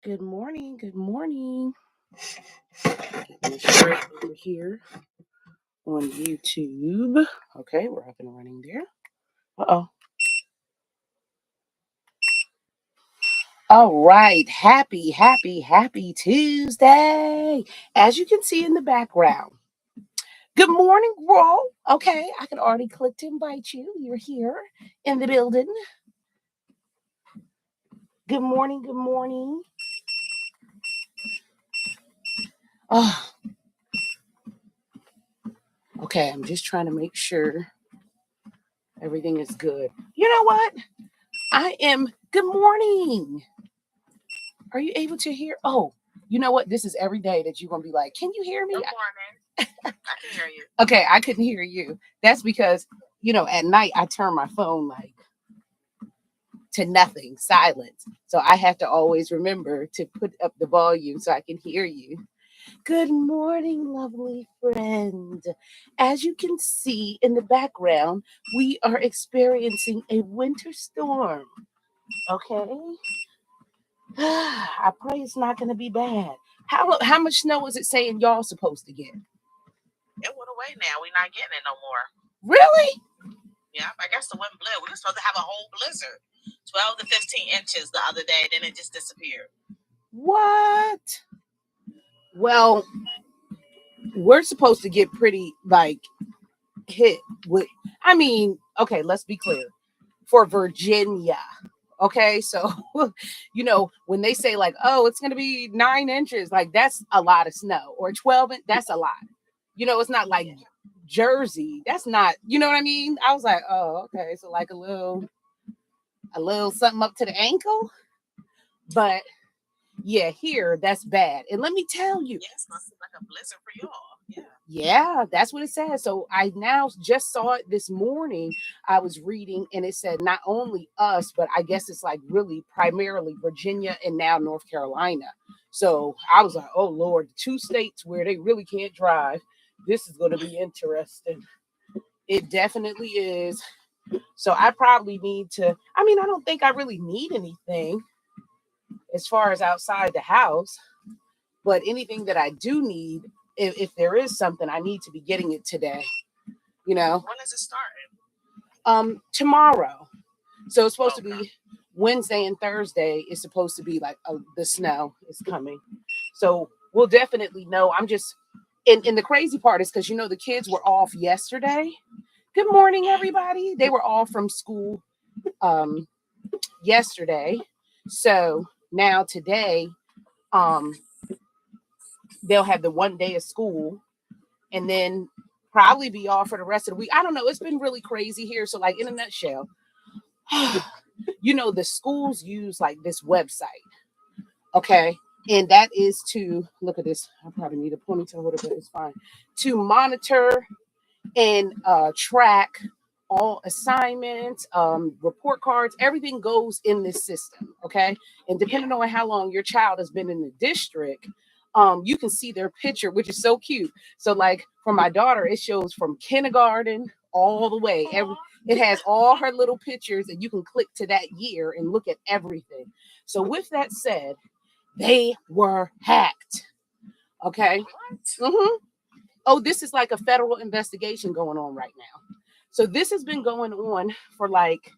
Good morning. Good morning. Getting straight over here on YouTube. Okay, we're up and running there. Uh-oh. All right. Happy Tuesday. As you can see in the background. Good morning, Ro. Okay, I can already click to invite you. You're here in the building. Good morning. Good morning. Oh, okay. I'm just trying to make sure everything is good. You know what? I am. Good morning. Are you able to hear? Oh, you know what? This is every day that you're going to be like, can you hear me? Good morning. I can hear you. Okay, I couldn't hear you. That's because, at night I turn my phone like to nothing, silence. So I have to always remember to put up the volume so I can hear you. Good morning, lovely friend. As you can see in the background, we are experiencing a winter storm. Okay? I pray it's not going to be bad. How much snow is it saying y'all supposed to get? It went away now. We're not getting it no more. Really? Yeah, I guess the wind blew. We were supposed to have a whole blizzard, 12 to 15 inches the other day. Then it just disappeared. What? Well, we're supposed to get pretty hit with. Okay, let's be clear. For Virginia, okay, so when they say like, oh, it's gonna be 9 inches, like that's a lot of snow, or 12, that's a lot. It's not like Jersey. That's not. You know what I mean? I was like, oh, okay, so like a little something up to the ankle, but yeah, here that's bad. And let me tell you, Yes, must be like a blizzard for y'all. Yeah. Yeah, that's what it says. So I now just saw it this morning. I was reading and it said not only us, but I guess it's like really primarily Virginia and now North Carolina. So I was like, oh Lord, 2 states where they really can't drive. This is going to be interesting. It definitely is. So I probably need to, I don't think I really need anything as far as outside the house, but anything that I do need, if there is something, I need to be getting it today. When is it starting? Tomorrow. So it's supposed to Okay. be Wednesday and Thursday. Is supposed to be like the snow is coming. So we'll definitely know. I'm just, and the crazy part is because the kids were off yesterday. Good morning, everybody. They were all from school yesterday. So now today, um, they'll have the one day of school and then probably be off for the rest of the week. I don't know. It's been really crazy here. So, like, in a nutshell, the schools use like this website. Okay. And that is to look at this. I probably need a ponytail holder, but it's fine. To monitor and track all assignments, report cards, everything goes in this system. Okay. And depending on how long your child has been in the district, you can see their picture, which is so cute. So, like for my daughter, it shows from kindergarten all the way. It has all her little pictures, and you can click to that year and look at everything. So, with that said, they were hacked. Okay. Mm-hmm. Oh, this is like a federal investigation going on right now. So this has been going on for like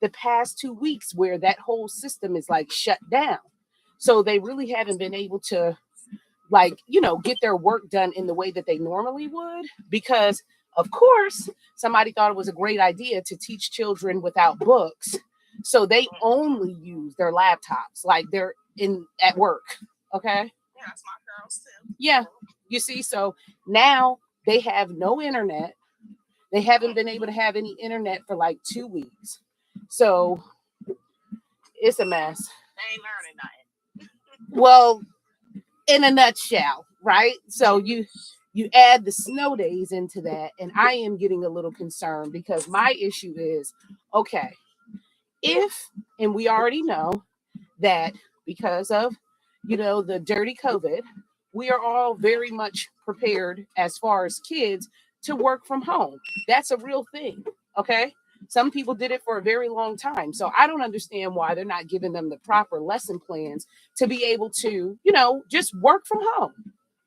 the past 2 weeks where that whole system is like shut down. So they really haven't been able to get their work done in the way that they normally would because of course somebody thought it was a great idea to teach children without books. So they only use their laptops like they're in at work. Okay. Yeah, that's my girls too. Yeah. You see, so now they have no internet. They haven't been able to have any internet for like 2 weeks. So it's a mess. They ain't learning nothing. Well, in a nutshell, right? So you add the snow days into that, and I am getting a little concerned because my issue is okay, if and we already know that because of the dirty COVID, we are all very much prepared as far as kids to work from home. That's a real thing. Okay. Some people did it for a very long time. So I don't understand why they're not giving them the proper lesson plans to be able to, just work from home.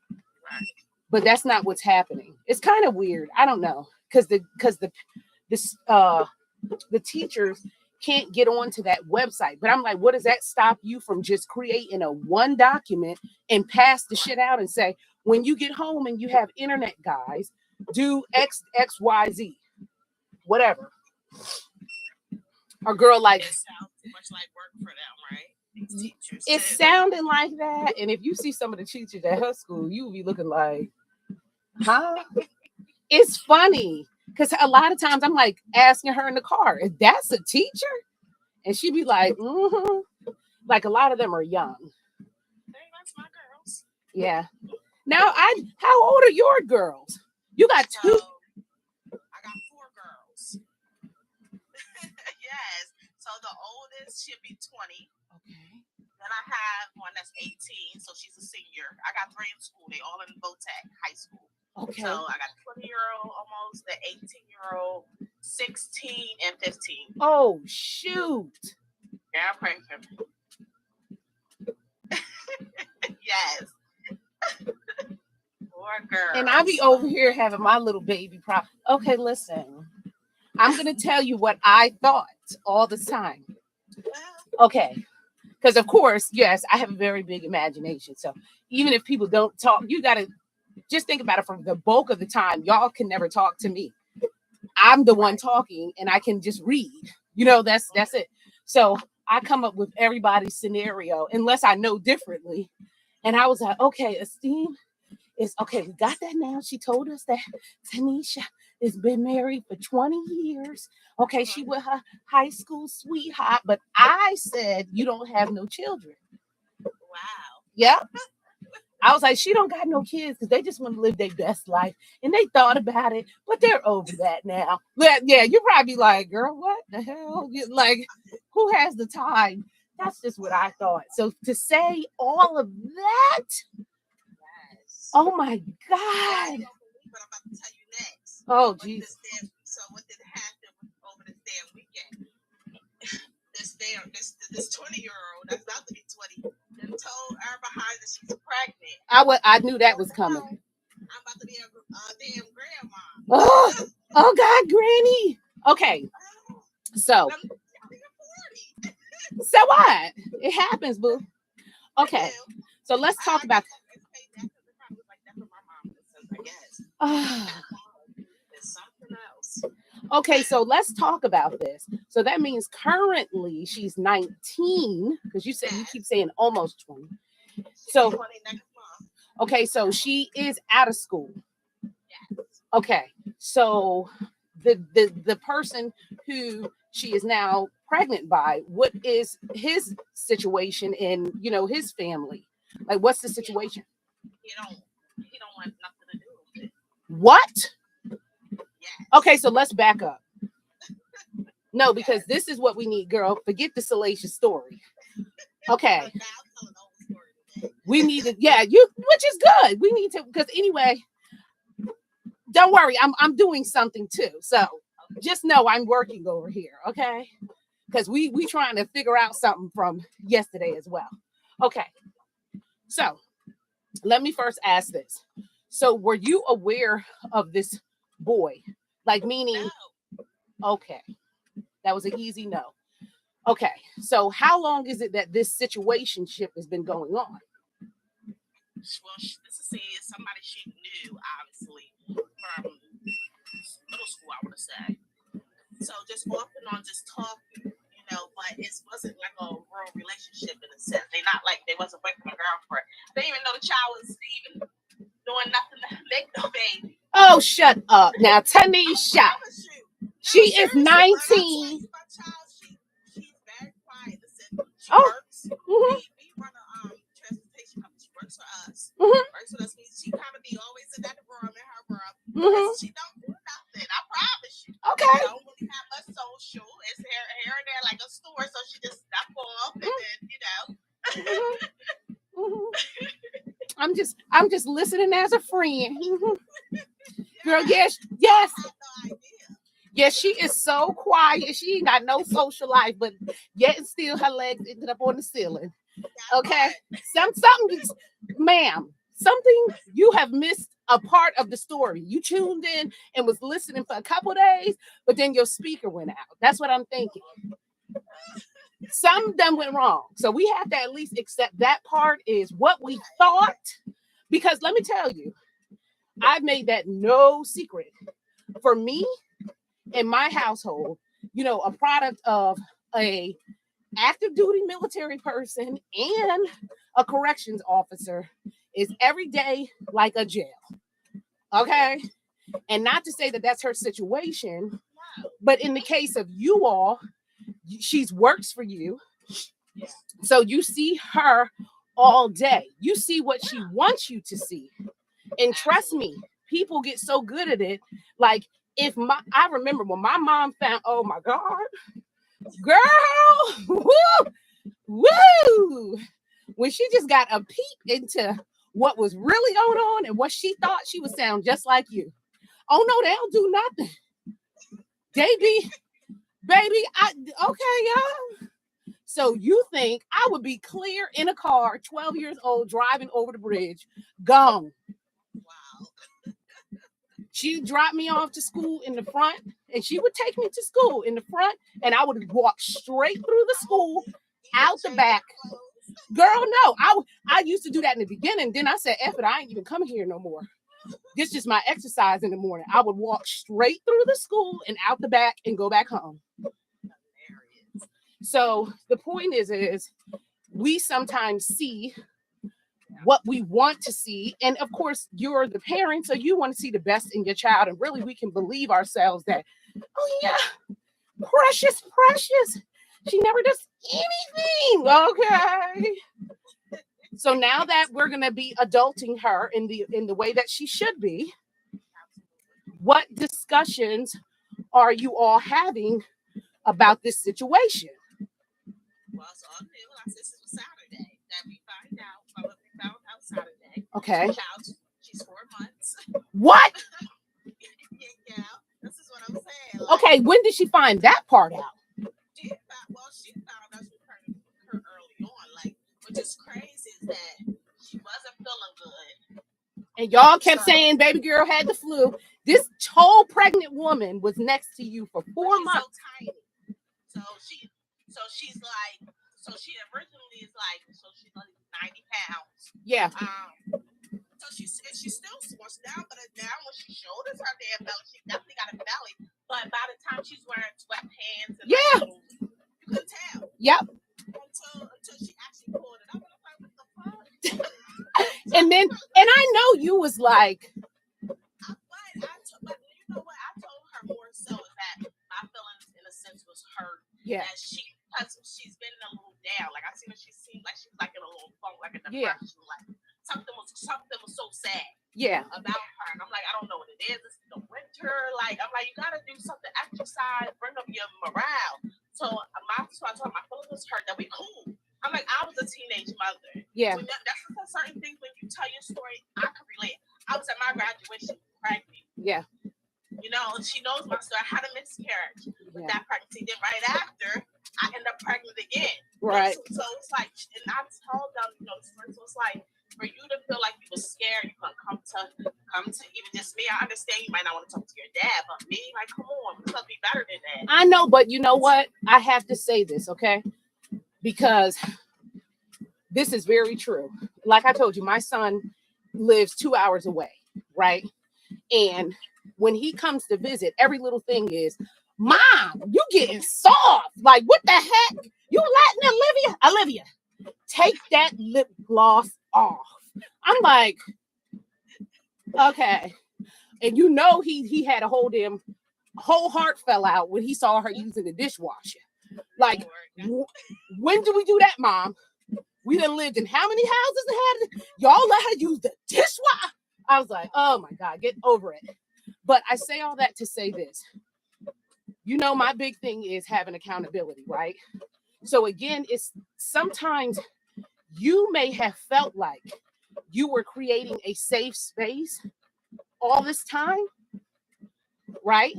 Right. But that's not what's happening. It's kind of weird. I don't know, because the teachers can't get onto that website. But I'm like, what does that stop you from just creating a one document and pass the shit out and say, when you get home and you have internet, guys, do XYZ, whatever. Our girl, like, It sounds too much like work for them, right? These teachers it's too. sounding like that. And if you see some of the teachers at her school, you will be looking like, huh? It's funny because a lot of times I'm like asking her in the car, if that's a teacher? And she'd be like, mm-hmm. Like a lot of them are young. Hey, that's my girls. Yeah. Now, how old are your girls? You got two? I got 4 girls. Yes. So the oldest should be 20. Okay. Then I have one that's 18, so she's a senior. I got 3 in school. They all in Botech High School. Okay. So I got a 20-year-old almost, the 18-year-old, 16, and 15. Oh, shoot. Yeah, I'm praying for me. Yes. 4 girls. And I'll be over here having my little baby problem. Okay, listen. I'm going to tell you what I thought all the time. Okay. Because, of course, yes, I have a very big imagination. So even if people don't talk, you got to just think about it. From the bulk of the time, y'all can never talk to me. I'm the one talking and I can just read. That's it. So I come up with everybody's scenario unless I know differently. And I was like, okay, Esteem is okay. We got that now. She told us that Tanisha has been married for 20 years. Okay, she was her high school sweetheart. But I said, you don't have no children. Wow. Yep. I was like, she don't got no kids because they just want to live their best life. And they thought about it, but they're over that now. But yeah, you probably like, girl, what the hell? Like, who has the time? That's just what I thought. So to say all of that, Yes. oh my God. What I'm about to tell you next. Oh, geez. So what did happen over this damn weekend? This 20-year-old that's about to be 20 then told her behind that she's pregnant. I knew that was coming. I'm about to be a damn grandma. Oh God, Granny. Okay, so what? It happens, boo. Okay, so let's talk about. Something else. Okay, so let's talk about this. So that means currently she's 19 because you keep saying almost 20. So 20 next month. Okay, so she is out of school. Yes. Okay, so the person who she is now pregnant by, what is his situation in his family? Like, what's the situation? He don't want nothing to do with it. What? Yes. Okay, so let's back up. No, because this is what we need, girl. Forget the salacious story. Okay. We need to, which is good. We need to, because anyway, don't worry, I'm doing something too. So just know I'm working over here, okay? Because we trying to figure out something from yesterday as well. Okay. So let me first ask this. So were you aware of this boy? Like, meaning, No. Okay. That was an easy no. Okay. So how long is it that this situationship has been going on? Well, this is somebody she knew, obviously, from middle school, I want to say. So just off and on, just talking, but it wasn't like a real relationship in a sense. They wasn't boyfriend and girlfriend. They didn't even know the child was even doing nothing to make no baby. Oh, shut up. Now, Tanisha, she is 19. My child, she's very quiet. Listen, she works. Mm-hmm. We run a transportation company. She works for us. Mm-hmm. Works with us. She kind of be always in that room, in her room. Mm-hmm. She don't do nothing. I promise you. Okay. She don't really have much social. It's here and there like a store, so she just step off and then, Mm-hmm. Mm-hmm. I'm just listening as a friend. Mm-hmm. Girl, yes. I have no idea. Yeah, she is so quiet. She ain't got no social life, but yet and still her legs ended up on the ceiling. Okay. Something, ma'am, something you have missed a part of the story. You tuned in and was listening for a couple days, but then your speaker went out. That's what I'm thinking. Some of them went wrong. So we have to at least accept that part is what we thought. Because let me tell you, I've made that no secret. For me, in my household, a product of a active duty military person and a corrections officer is every day like a jail. Okay. And not to say that that's her situation, but in the case of you all, she's works for you. So you see her all day. You see what she wants you to see. And trust me, people get so good at it. Like I remember when my mom found, oh my God, girl, woo, when she just got a peep into what was really going on and what she thought she would sound just like you. Oh no, they don't do nothing. They be, baby, okay, y'all. So you think I would be clear in a car, 12 years old, driving over the bridge, gone. Wow. She dropped me off to school in the front, and she would take me to school in the front, and I would walk straight through the school, out the back. Girl, no, I used to do that in the beginning. Then I said, F it, I ain't even coming here no more. This is just my exercise in the morning. I would walk straight through the school and out the back and go back home. So the point is we sometimes see what we want to see. And of course, you're the parent, so you want to see the best in your child. And really, we can believe ourselves that, oh yeah, precious. She never does anything. Okay. So now that we're gonna be adulting her in the way that she should be, what discussions are you all having about this situation? Well, it's all new. Like this is Saturday that we found out Saturday. Okay. She's 4 months. What? Yeah, this is what I'm saying. Like, okay, when did she find that part out? She found out her early on. Like, which is crazy is that she wasn't feeling good. And y'all kept saying baby girl had the flu. This whole pregnant woman was next to you for 4 months. So tiny. So she originally is like, so she's like 90 pounds. Yeah. So she's still smushed down, but now when she showed us her damn belly, she definitely got a belly. But by the time she's wearing sweatpants and you could tell. Yep. Until she actually pulled it up, and I'm like, what the fuck? and I know you was like, but you know what? I told her more so that my feelings in a sense was hurt. Yeah. That she's been a little down. Like I seen her, she seemed like she's like in a little funk, like a depression. Like something was so sad. Yeah. About her. And I'm like, I don't know what it is. It's the winter. Like, I'm like, you gotta do something, exercise, bring up your morale. So I told her my feelings was hurt, that we cool. I'm like, I was a teenage mother. Yeah. So that's certain things when you tell your story, I can relate. I was at my graduation pregnant. Yeah. You know, and she knows my story. I had a miscarriage with that pregnancy. Then right after, I ended up pregnant again. Right. So it's like, and I told them, you know, so it's like, for you to feel like you were scared, you can come to even just me. I understand you might not want to talk to your dad, but me, like, come on, you must be better than that. I know, but you know what? I have to say this, okay? Because this is very true. Like I told you, my son lives 2 hours away, right? And when he comes to visit, every little thing is, Mom, you getting soft. Like, what the heck? You letting Olivia, take that lip gloss off. I'm like, okay. And you know he had a whole heart fell out when he saw her using the dishwasher. Like, when do we do that, Mom? We done lived in how many houses had y'all let her use the dishwasher? I was like, oh my God, get over it. But I say all that to say this. You know, my big thing is having accountability, right? So again, it's sometimes you may have felt like you were creating a safe space all this time, right?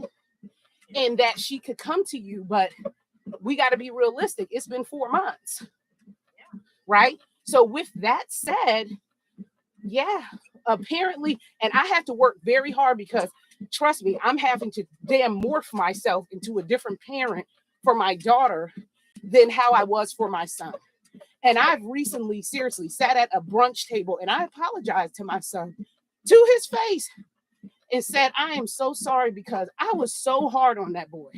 and that she could come to you, but we got to be realistic. It's been 4 months, right? So with that said, yeah, apparently, and I have to work very hard because trust me, I'm having to damn morph myself into a different parent for my daughter than how I was for my son. And I've recently seriously sat at a brunch table and I apologized to my son to his face and said, I am so sorry because I was so hard on that boy.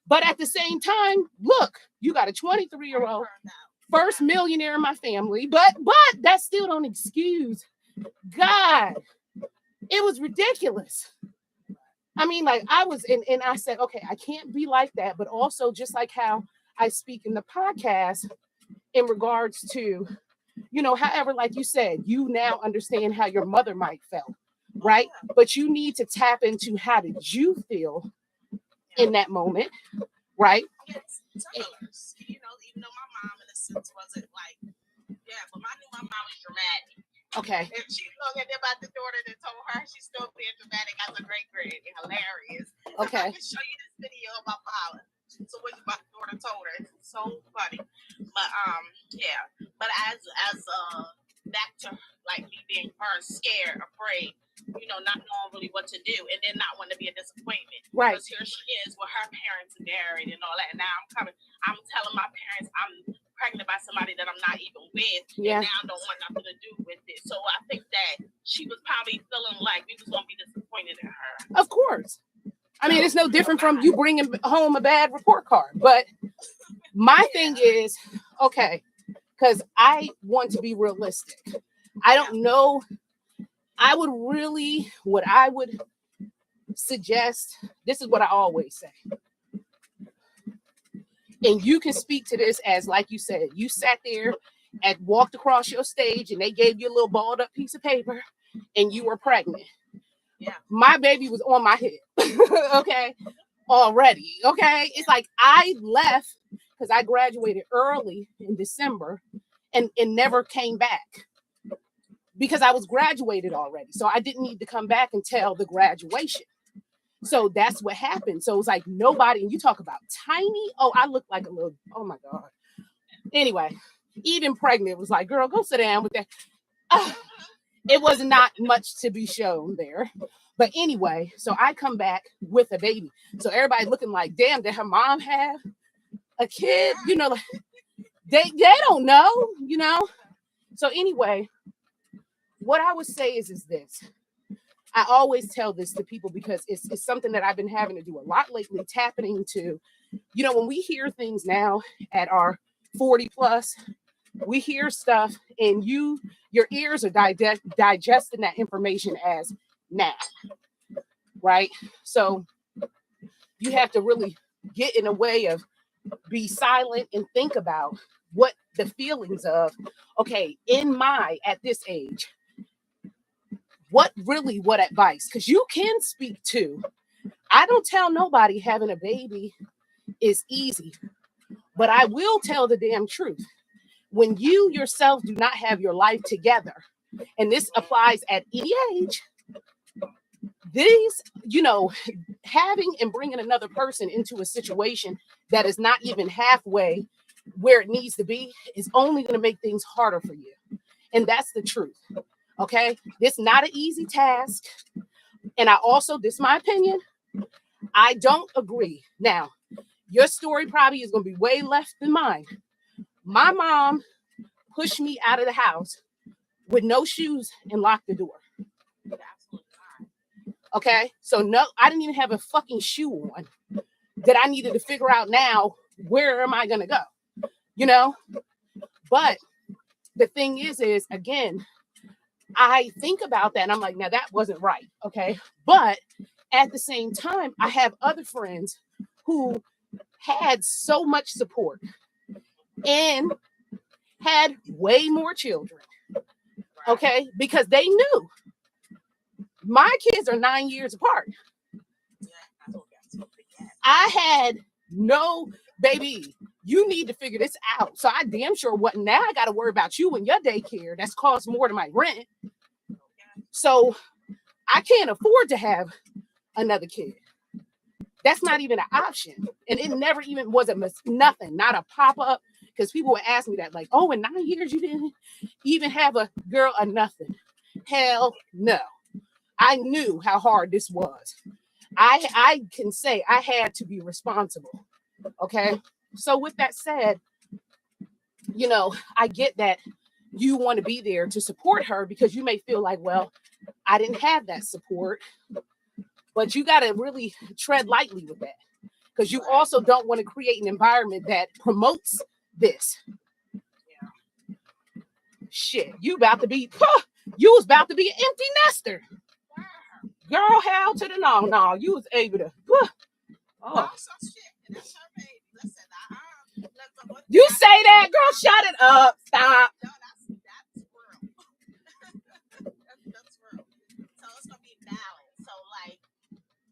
But at the same time, look, you got a 23-year-old, first millionaire in my family, but that still don't excuse. God, it was ridiculous. I mean, like I was, and I said, okay, I can't be like that. But also just like how I speak in the podcast in regards to, you know, however, like you said, you now understand how your mother might felt, right? But you need to tap into how did you feel in that moment, right? Yes, you know, even though my mom in a sense wasn't like, yeah, but I knew my mom was dramatic. Okay. If she looked at about the daughter that told her she's still being dramatic as a great grand and hilarious. Okay. I can show you this video of my father. So what my daughter told her. It's so funny. But yeah. But as back to like me being first scared, afraid, you know, not knowing really what to do, and then not want to be a disappointment. Right. Because here she is with her parents married and all that. And now I'm telling my parents I'm pregnant by somebody that I'm not even with. Yeah. And now I don't want nothing to do with it. So I think that she was probably feeling like we was gonna be disappointed in her. Of course. I mean, it's no different from you bringing home a bad report card. But my thing is, okay, because I want to be realistic. I don't know. I would really, what I would suggest, this is what I always say. And you can speak to this as, like you said, you sat there and walked across your stage and they gave you a little balled up piece of paper and you were pregnant. Yeah. My baby was on my hip. Okay. Already. Okay. It's like I left because I graduated early in December and never came back because I was graduated already. So I didn't need to come back until the graduation. So that's what happened. So it was like nobody, and you talk about tiny. Oh, I look like a little, oh my God. Anyway, even pregnant was like, girl, go sit down with that. It was not much to be shown there. But anyway, so I come back with a baby. So everybody looking like, damn, did her mom have a kid? You know, like, they don't know, you know? So anyway, what I would say is this. I always tell this to people because it's something that I've been having to do a lot lately, tapping into, you know, when we hear things now at our 40 plus, we hear stuff and your ears are digesting that information as now, right? So you have to really get in a way of be silent and think about what the feelings of, okay, at this age, what advice? Because you can speak to, I don't tell nobody having a baby is easy, but I will tell the damn truth. When you yourself do not have your life together, and this applies at any age, these, you know, having and bringing another person into a situation that is not even halfway where it needs to be is only going to make things harder for you. And that's the truth. Okay. This is not an easy task. And I also, this is my opinion, I don't agree. Now, your story probably is going to be way less than mine. My mom pushed me out of the house with no shoes and locked the door. Okay, so no, I didn't even have a fucking shoe on that I needed to figure out now, where am I going to go? You know, but the thing is again, I think about that and I'm like, now that wasn't right. Okay. But at the same time, I have other friends who had so much support and had way more children. Okay. Because they knew my kids are 9 years apart. I had no baby. You need to figure this out. So I damn sure wasn't. Now I got to worry about you and your daycare. That's cost more than my rent. So I can't afford to have another kid. That's not even an option. And it never even was nothing, not a pop-up. Because people would ask me that, like, oh, in 9 years you didn't even have a girl or nothing. Hell no. I knew how hard this was. I can say I had to be responsible. Okay. So with that said, you know, I get that you want to be there to support her because you may feel like, well, I didn't have that support, but you got to really tread lightly with that because you also don't want to create an environment that promotes this. Yeah. Shit, you was about to be an empty nester. Girl, hell to the no, you was able to. Oh. Also, shit, and that's her baby. Listen, you say that, girl, shut it up. Stop. No, that's real. that's real. So it's gonna be balanced. So like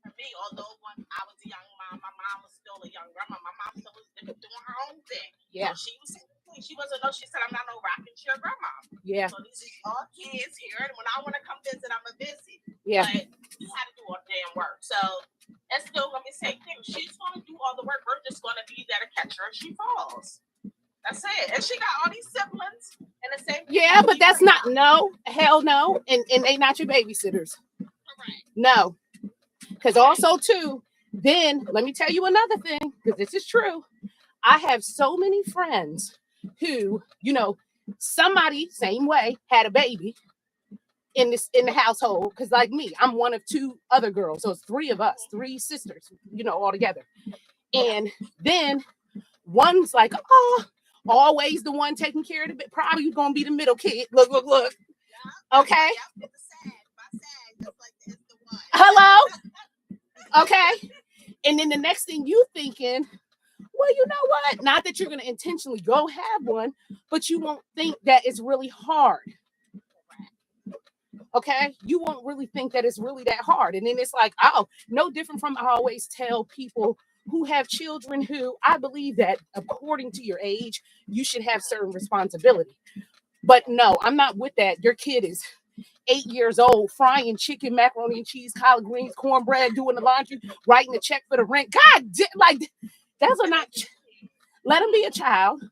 for me, although when I was a young mom, my mom was still a young grandma. My mom still was doing her own thing. Yeah. So she wasn't no. She said, "I'm not no rocking chair grandma." Yeah. So these are all kids here, and when I want to come visit, I'm a visit. Yeah. But you had to do all the damn work. So it's still gonna be the same thing. She's gonna do all the work. We're just gonna be there to catch her if she falls. That's it. And she got all these siblings and the same. Yeah, but that's not hell no. And they not your babysitters. Correct. No. Because also too, then let me tell you another thing, because this is true. I have so many friends who, you know, somebody same way had a baby in the household. Because like me, I'm one of two other girls. So it's three of us, three sisters, you know, all together. And then one's like, oh, always the one taking care of the bit. Probably gonna be the middle kid. Look. Okay. Hello. Okay. And then the next thing you thinking, well, you know what? Not that you're gonna intentionally go have one, but you won't think that it's really hard. Okay, you won't really think that it's really that hard. And then it's like, oh, no different from I always tell people who have children who I believe that according to your age, you should have certain responsibility. But no, I'm not with that. Your kid is 8 years old, frying chicken, macaroni and cheese, collard greens, cornbread, doing the laundry, writing the check for the rent. God, like that's not. Let him be a child,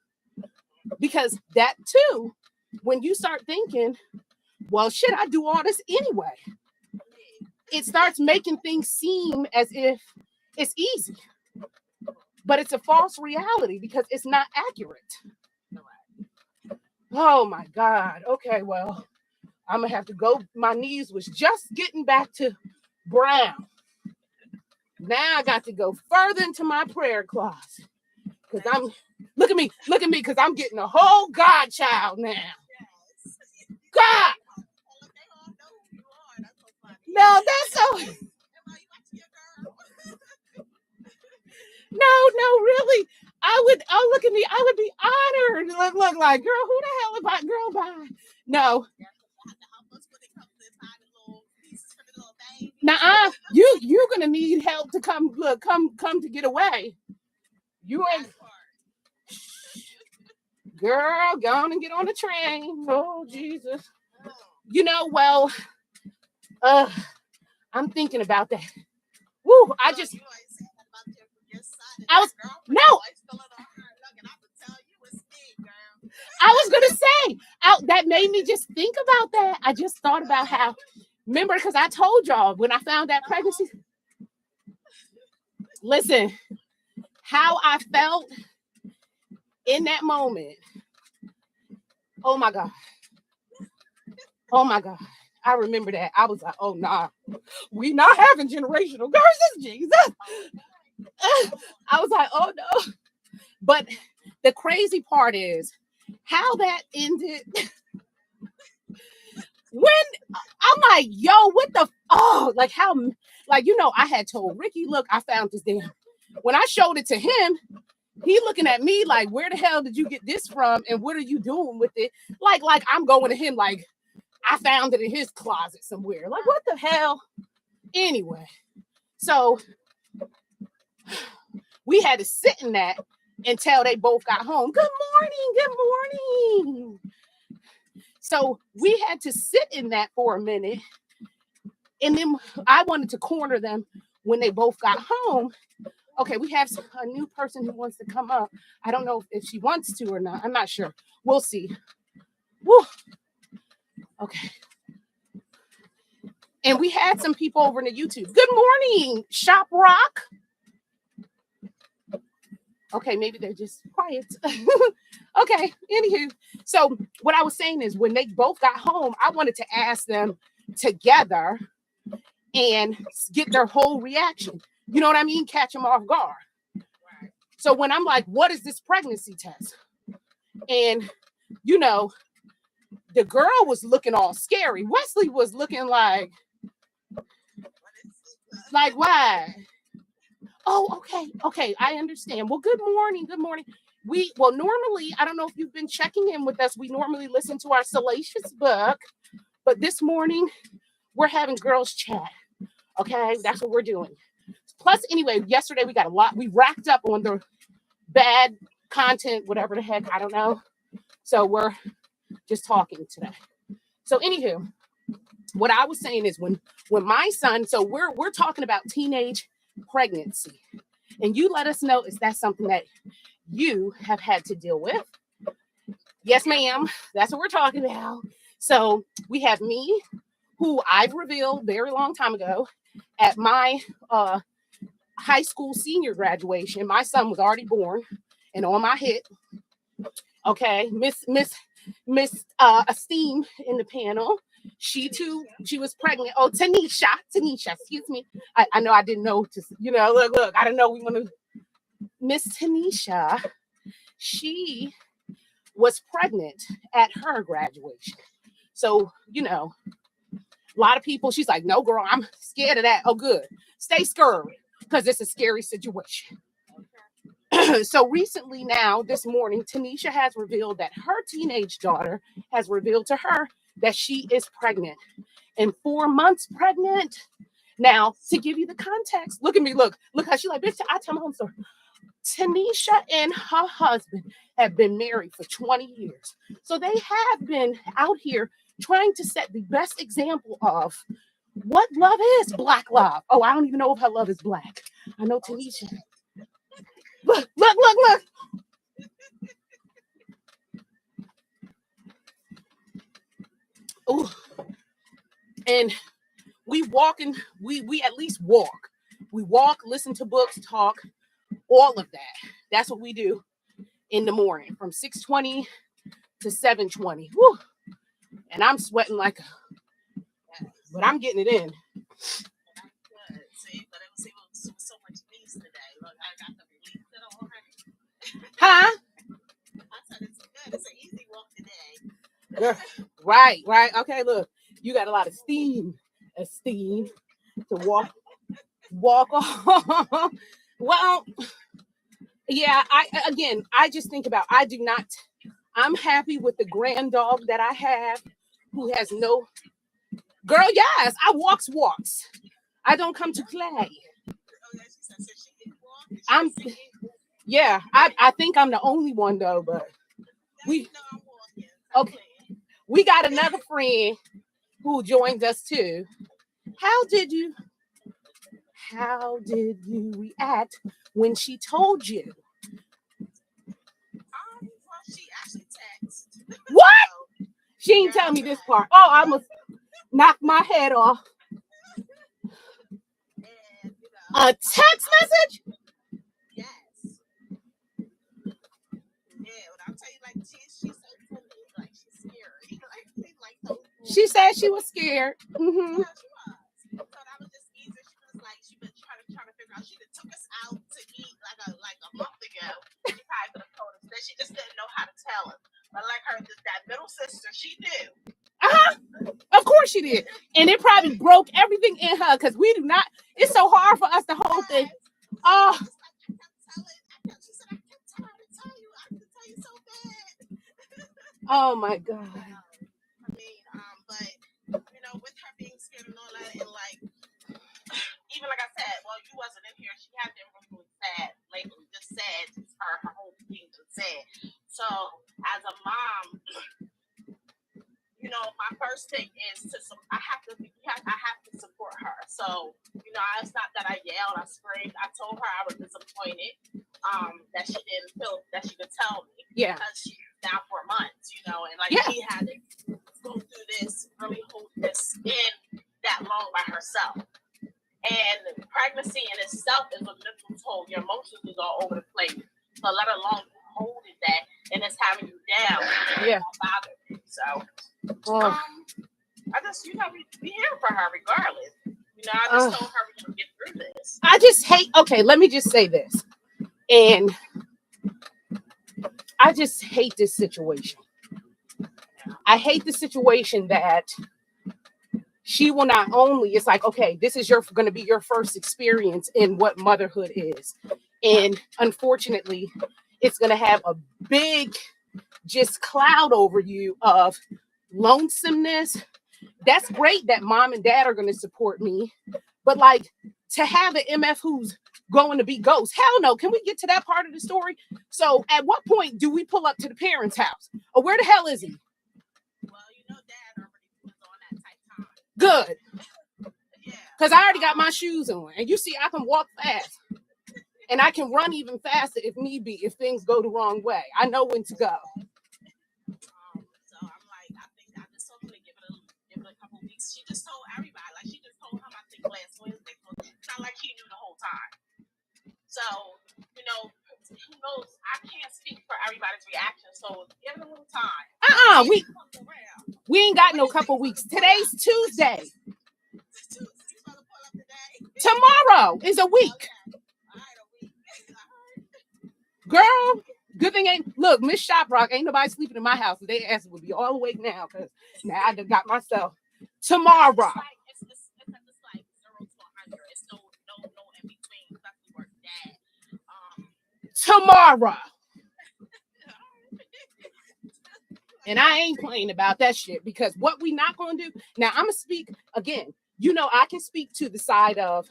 because that too, when you start thinking, well, shit, I do all this anyway. It starts making things seem as if it's easy. But it's a false reality because it's not accurate. Oh my God. Okay, well, I'm going to have to go. My knees was just getting back to brown. Now I got to go further into my prayer closet. Because look at me, because I'm getting a whole godchild now. God. No, that's so. No, really. Oh, look at me. I would be honored. Look like, girl, who the hell am I? Girl, bye. No. Nuh-uh. You're gonna need help to come to get away. You ain't. Girl, go on and get on the train. Oh, Jesus. You know, well, I'm thinking about that. Woo, I was gonna say that made me just think about that. I just thought about how, remember, because I told y'all when I found that pregnancy. Listen, how I felt in that moment. Oh my God. I remember that. I was like, oh nah, we not having generational curses, Jesus. I was like, oh no. But the crazy part is how that ended. When I'm like, yo, what the like how, like, you know, I had told Ricky, look, I found this damn. When I showed it to him, he looking at me like, where the hell did you get this from? And what are you doing with it? Like I'm going to him like, I found it in his closet somewhere. Like, what the hell? Anyway, so we had to sit in that until they both got home. Good morning. So we had to sit in that for a minute. And then I wanted to corner them when they both got home. Okay, we have a new person who wants to come up. I don't know if she wants to or not. I'm not sure. We'll see. Woo. Okay. And we had some people over in the YouTube. Good morning, Shop Rock. Okay, maybe they're just quiet. Okay, anywho. So what I was saying is when they both got home, I wanted to ask them together and get their whole reaction. You know what I mean? Catch them off guard. So when I'm like, what is this pregnancy test? And, you know, the girl was looking all scary. Wesley was looking like why? Oh, okay, I understand. Well, good morning. Normally, I don't know if you've been checking in with us. We normally listen to our Salacious book, but this morning we're having girls chat. Okay, that's what we're doing. Plus, anyway, yesterday we got a lot. We racked up on the bad content, whatever the heck, I don't know. So we're just talking today. So, anywho, what I was saying is when my son, so we're talking about teenage pregnancy, and you let us know is that something that you have had to deal with? Yes, ma'am. That's what we're talking about. So we have me, who I've revealed very long time ago at my high school senior graduation. My son was already born and on my hip. Okay, Miss Esteem in the panel. She too, she was pregnant. Oh, Tanisha, excuse me. I know I didn't know, look, I don't know. We want to, Miss Tanisha, she was pregnant at her graduation. So, a lot of people, she's like, no, girl, I'm scared of that. Oh, good. Stay scared because it's a scary situation. So recently now, this morning, Tanisha has revealed that her teenage daughter has revealed to her that she is pregnant and 4 months pregnant. Now, to give you the context, look at me, look how she like, bitch, I tell my own story. Tanisha and her husband have been married for 20 years. So they have been out here trying to set the best example of what love is, black love. Oh, I don't even know if her love is black. I know Tanisha. Look. Oh, and we walk and we at least walk. We walk, listen to books, talk, all of that. That's what we do in the morning from 6:20 to 7:20. Woo. And I'm sweating but I'm getting it in. See, but it was so much peace today. Look, I got the relief that already. Huh? I said it's good. It's an easy walk today. Right. Okay, look, you got a lot of esteem to walk off. Well, yeah, I just think about, I'm happy with the grand dog that I have who has no girl. Yes, I walks. I don't come to play. I think I'm the only one though, but okay. We got another friend who joined us too. How did you react when she told you? Well, she actually texted. What? She didn't tell me this part. Oh, I almost knocked my head off. And, a text message? Yes. Yeah, but I'll tell you, like, she said to me, like, she's scared. She said she was scared. Mm-hmm. Yeah, she was. So that was just easier. She was like, she been trying to figure out. She took us out to eat like a month ago. She probably could have told us that she just didn't know how to tell us. But like that middle sister, she knew. Of course she did. And it probably broke everything in her because we do not. It's so hard for us to hold things. Oh. She said, I kept telling her to tell you. I can tell you so bad. Oh my God. I mean, but with her being scared and all that, and like, even like I said, well, you wasn't in here. She had been really sad lately. Just sad. Her whole being just sad. So as a mom, my first thing is I have to support her. So it's not that I yell disappointed that she didn't feel that she could tell me. Yeah. Because she was down for months, you know, and like Yeah. she had to go through this, really hold this in that long by herself. And pregnancy in itself is a mental toll. Your emotions is all over the place. So let alone holding that and it's having you down. Yeah. It won't bother me. So Oh. I just, you know, we here for her regardless. You know, I just told her we can get through this. I just hate, okay, let me just say this. And I just hate this situation. I hate the situation that she will not only, it's like, okay, this is going to be your first experience in what motherhood is. And unfortunately, it's going to have a big just cloud over you of lonesomeness. That's great that mom and dad are going to support me. But like to have an MF who's going to be ghost, hell no. Can we get to that part of the story? So at what point do we pull up to the parents' house? Or where the hell is he? Well, you know, dad already was on that type time. Good. Yeah. Because I already got my shoes on. And you see, I can walk fast. And I can run even faster if need be, if things go the wrong way. I know when to go. So I'm like, I think I just told her to give it a couple weeks. She just told everybody, like she just told him, I think last Wednesday. So it's not like he knew the whole time. So, you know, who knows? I can't speak for everybody's reaction. So give it a little time. We ain't got no couple weeks. Today's Tuesday. Tomorrow is a week. Girl, good thing ain't, look, Miss Shoprock, ain't nobody sleeping in my house. They ass would be all awake now because now I done got myself. Tomorrow. It's like 0 to 100. It's no in between. Especially work dad. Tomorrow. And I ain't playing about that shit because what we not going to do. Now, I'm going to speak again. You know, I can speak to the side of,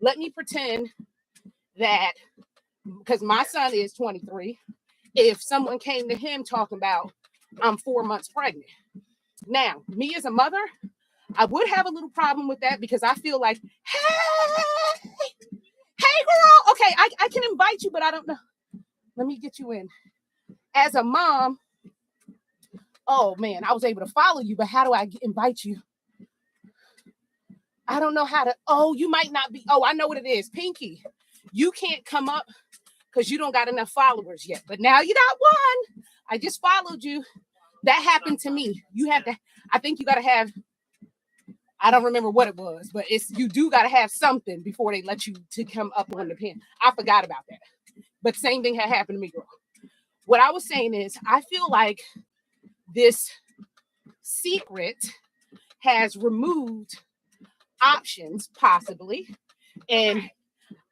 let me pretend that, because my son is 23, if someone came to him talking about, I'm 4 months pregnant. Now, me as a mother, I would have a little problem with that because I feel like, hey girl, okay, I can invite you, but I don't know. Let me get you in. As a mom, oh man, I was able to follow you, but how do I invite you? I don't know how to, you might not be, I know what it is. Pinky, you can't come up because you don't got enough followers yet, but now you got one. I just followed you. That happened to me. You have to, I think you got to have, I don't remember what it was, but you do got to have something before they let you to come up on the pin. I forgot about that, but same thing had happened to me, girl. What I was saying is, I feel like this secret has removed options, possibly, and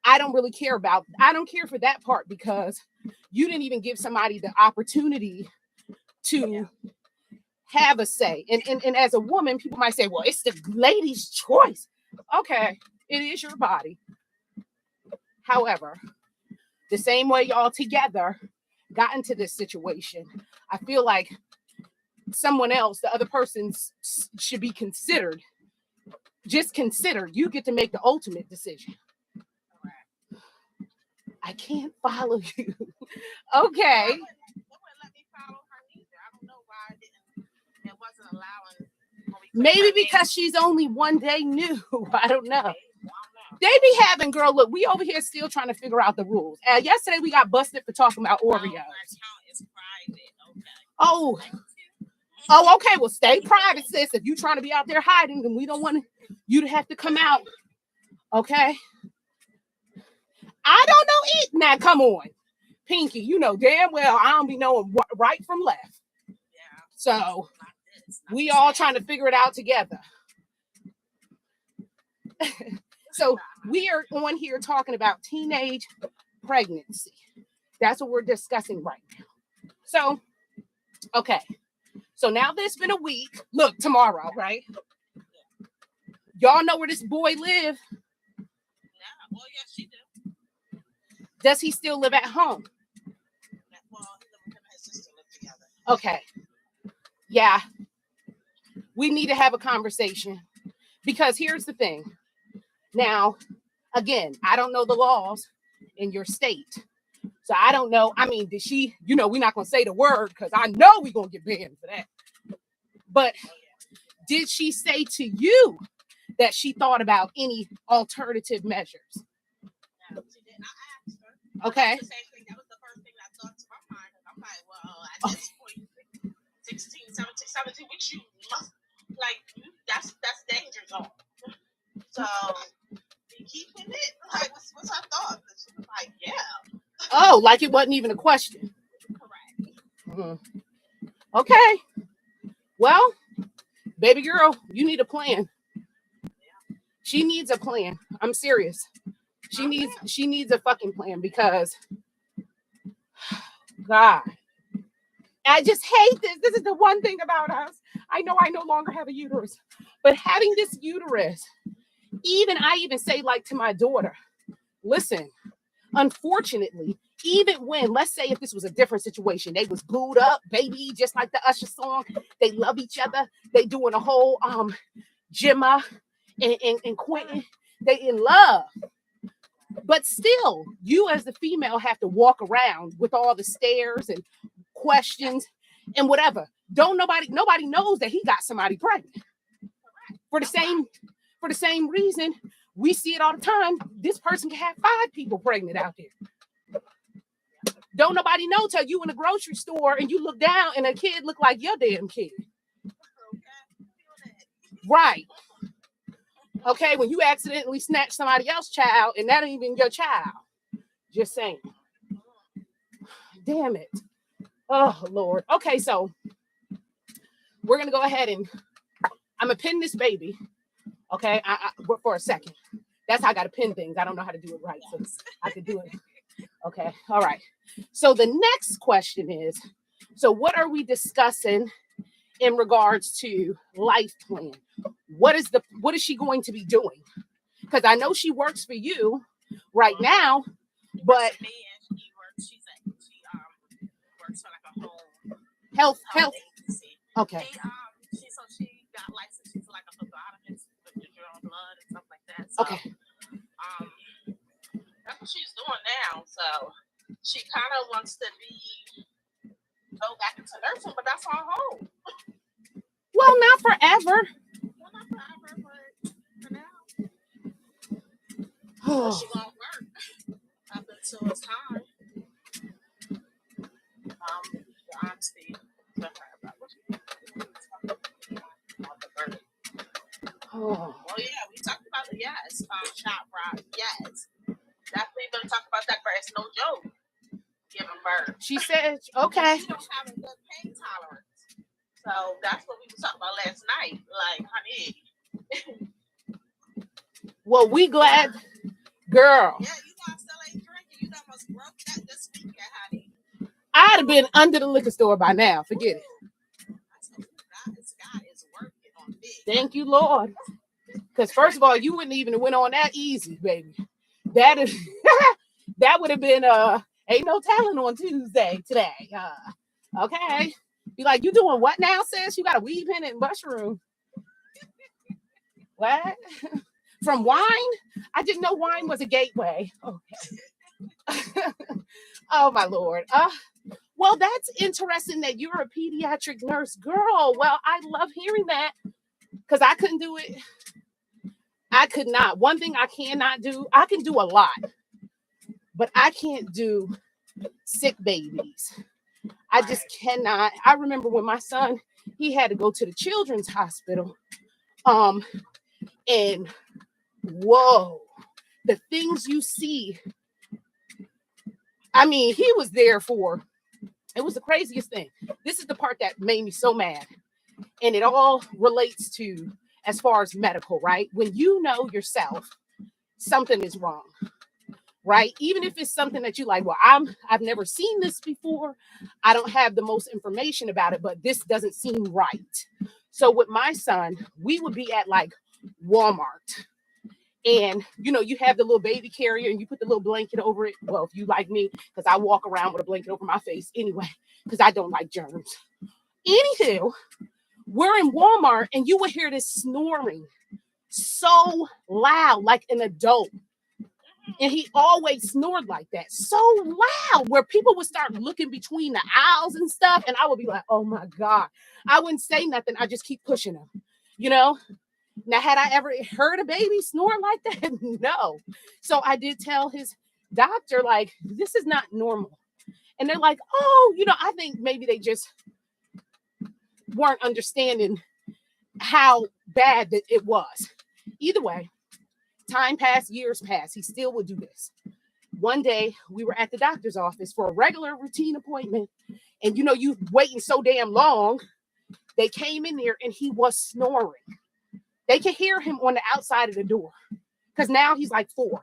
I don't really care I don't care for that part because you didn't even give somebody the opportunity to have a say. And as a woman, people might say, well, it's the lady's choice. Okay, it is your body. However, the same way y'all together got into this situation, I feel like someone else, the other person should be considered. Just consider, you get to make the ultimate decision. I can't follow you. Okay. It wouldn't let me follow her either. I don't know why it wasn't allowing. Maybe because she's only one day new. I don't know. They be having, girl, look, we over here still trying to figure out the rules. Yesterday we got busted for talking about Oreos. Oh, okay. Well, stay private, sis. If you trying to be out there hiding, then we don't want you to have to come out. Okay. I don't know it. Now, come on. Pinky, you know damn well I don't be knowing right from left. Yeah. So we all trying to figure it out together. So we are on here talking about teenage pregnancy. That's what we're discussing right now. So, okay. So now there's been a week. Look, tomorrow, right? Y'all know where this boy live? Yeah. Well, yes, she do. Does he still live at home? Well, him and his sister live together. Okay. Yeah. We need to have a conversation because here's the thing. Now, again, I don't know the laws in your state. So I don't know. I mean, did she, we're not going to say the word because I know we're going to get banned for that. But did she say to you that she thought about any alternative measures? No, she didn't. I asked her. Okay. The same thing. That was the first thing that thought to my mind. I'm like, well, at this point, 16, 17, which you must, like, that's danger zone. So, be keeping it? Like, what's her thought? She was like, yeah. Oh, like it wasn't even a question. Correct. Mm-hmm. Okay. Well, baby girl, you need a plan. She needs a plan. I'm serious. She needs a fucking plan because God, I just hate this. This is the one thing about us. I know I no longer have a uterus, but having this uterus, I even say like to my daughter, listen, unfortunately, even when, let's say if this was a different situation, they was glued up, baby, just like the Usher song, they love each other, they doing a whole Gemma and Quentin, they in love. But still, you as the female have to walk around with all the stares and questions and whatever. Nobody knows that he got somebody pregnant. For the same reason, we see it all the time. This person can have 5 people pregnant out there. Don't nobody know till you in the grocery store and you look down and a kid look like your damn kid. Right. Okay, when you accidentally snatch somebody else's child and that ain't even your child. Just saying. Damn it. Oh, Lord. Okay, so we're going to go ahead and I'm going to pin this baby. Okay, I for a second. That's how I got to pin things. I don't know how to do it right, so I could do it. Okay, all right. So the next question is, so what are we discussing in regards to life plan? What is she going to be doing? Because I know she works for you right now, but she works for like a home health agency. Okay. She got licensed. She's like a phlebotomist with your own blood and stuff like that. So, okay. That's what she's doing now. So she kind of wants to go back into nursing, but that's on hold. Well, not forever. Well, not forever, but for now. She gonna work up until it's time. The honesty to her about what she Oh yeah, we talked about it. Yes, shot rock. Yes, definitely gonna talk about that. But it's no joke. Giving birth. She said, okay. She don't have a good pain tolerance. So that's what we were talking about last night. Like, honey. Well, we glad, girl. Yeah, you know I still ain't drinking. You almost broke that this weekend, honey. I'd have been under the liquor store by now. Forget it. God is working on me. Thank you, Lord. Because first of all, you wouldn't even have went on that easy, baby. That is that would have been ain't no telling on Tuesday today. Okay. Be like, you doing what now, sis? You got a weed pen and mushroom. What? From wine? I didn't know wine was a gateway. Okay. Oh my Lord. Well, that's interesting that you're a pediatric nurse. Girl, well, I love hearing that because I couldn't do it. I could not. One thing I cannot do, I can do a lot, but I can't do sick babies. I just cannot. I remember when my son, he had to go to the children's hospital. And whoa, the things you see. I mean, he was there for, it was the craziest thing. This is the part that made me so mad. And it all relates to as far as medical, right? When you know yourself, something is wrong, right? Even if it's something that you like, well, I've never seen this before. I don't have the most information about it, but this doesn't seem right. So with my son, we would be at like Walmart. And, you have the little baby carrier and you put the little blanket over it. Well, if you like me, because I walk around with a blanket over my face anyway, because I don't like germs. Anywho, we're in Walmart and you would hear this snoring so loud, like an adult. And he always snored like that, so loud, where people would start looking between the aisles and stuff. And I would be like, oh my God. I wouldn't say nothing. I just keep pushing him, you know? Now, had I ever heard a baby snore like that? No. So I did tell his doctor, like, this is not normal. And they're like, oh, I think maybe they just weren't understanding how bad that it was. Either way, time passed, years passed. He still would do this. One day we were at the doctor's office for a regular routine appointment. And you waiting so damn long. They came in there and he was snoring. They could hear him on the outside of the door because now he's like 4.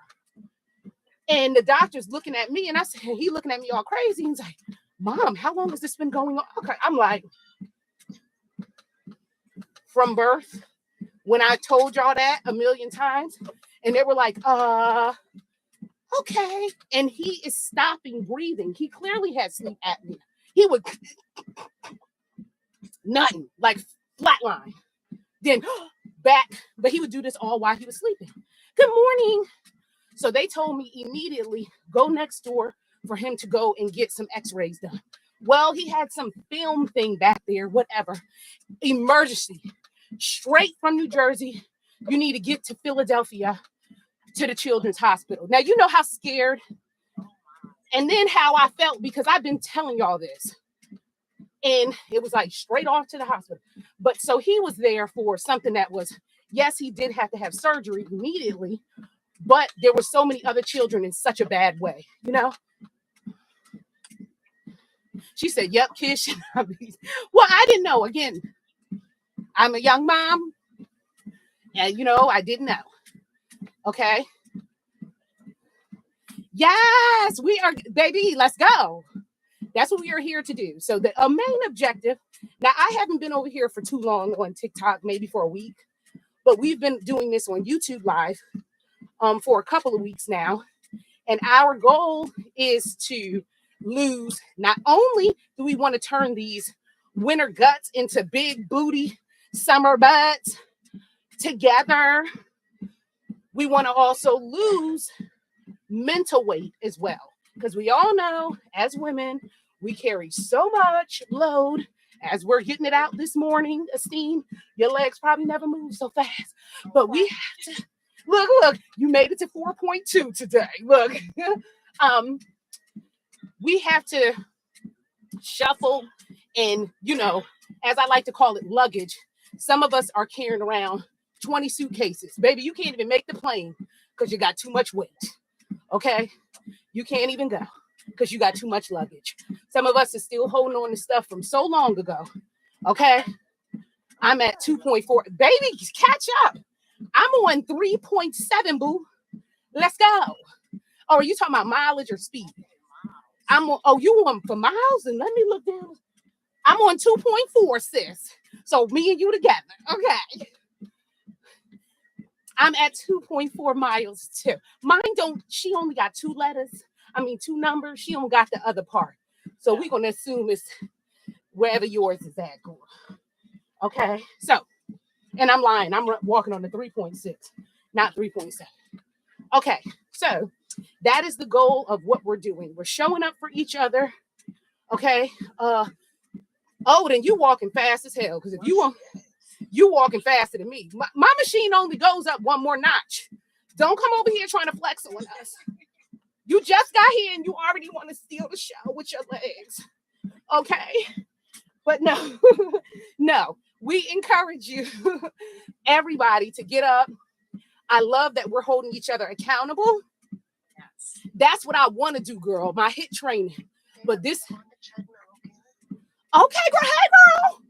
And the doctor's looking at me and I said, he looking at me all crazy. He's like, Mom, how long has this been going on? Okay. I'm like, from birth, when I told y'all that a million times, and they were like, okay. And he is stopping breathing. He clearly had sleep apnea. He would nothing, like flatline. Then back, but he would do this all while he was sleeping. Good morning. So they told me immediately, go next door for him to go and get some x-rays done. Well, he had some film thing back there, whatever. Emergency. Straight from New Jersey. You need to get to Philadelphia to the Children's Hospital. Now, you know how scared and then how I felt because I've been telling y'all this. And it was like straight off to the hospital. But so he was there for something that was, yes, he did have to have surgery immediately, but there were so many other children in such a bad way, She said, yep, Kish. Well, I didn't know. Again, I'm a young mom. And, I didn't know. Okay. Yes, we are, baby, let's go. That's what we are here to do. So the main objective, now I haven't been over here for too long on TikTok, maybe for a week, but we've been doing this on YouTube Live for a couple of weeks now. And our goal is to lose, not only do we want to turn these winter guts into big booty summer butts together, we want to also lose mental weight as well. Because we all know as women, we carry so much load. As we're getting it out this morning, Esteem, your legs probably never move so fast. But we have to, look, you made it to 4.2 today. Look, we have to shuffle and, as I like to call it, luggage. Some of us are carrying around 20 suitcases. Baby, you can't even make the plane because you got too much weight. Okay? You can't even go because you got too much luggage. Some of us are still holding on to stuff from so long ago. Okay? I'm at 2.4. Baby, catch up. I'm on 3.7, boo. Let's go. Oh, are you talking about mileage or speed? I'm on, oh, you on for miles? And let me look down. I'm on 2.4, sis. So me and you together. Okay. I'm at 2.4 miles too. She only got 2 numbers. She don't got the other part. So we're going to assume it's wherever yours is at, girl. Okay. So, and I'm lying. I'm walking on the 3.6, not 3.7. Okay. So that is the goal of what we're doing. We're showing up for each other. Okay. Then you walking fast as hell. Because if you walking faster than me. My machine only goes up one more notch. Don't come over here trying to flex on us. You just got here and you already want to steal the show with your legs. Okay. But no, no, we encourage you, everybody, to get up. I love that we're holding each other accountable. Yes. That's what I want to do, girl. My HIIT training. But this. Okay, girl. Hey, girl.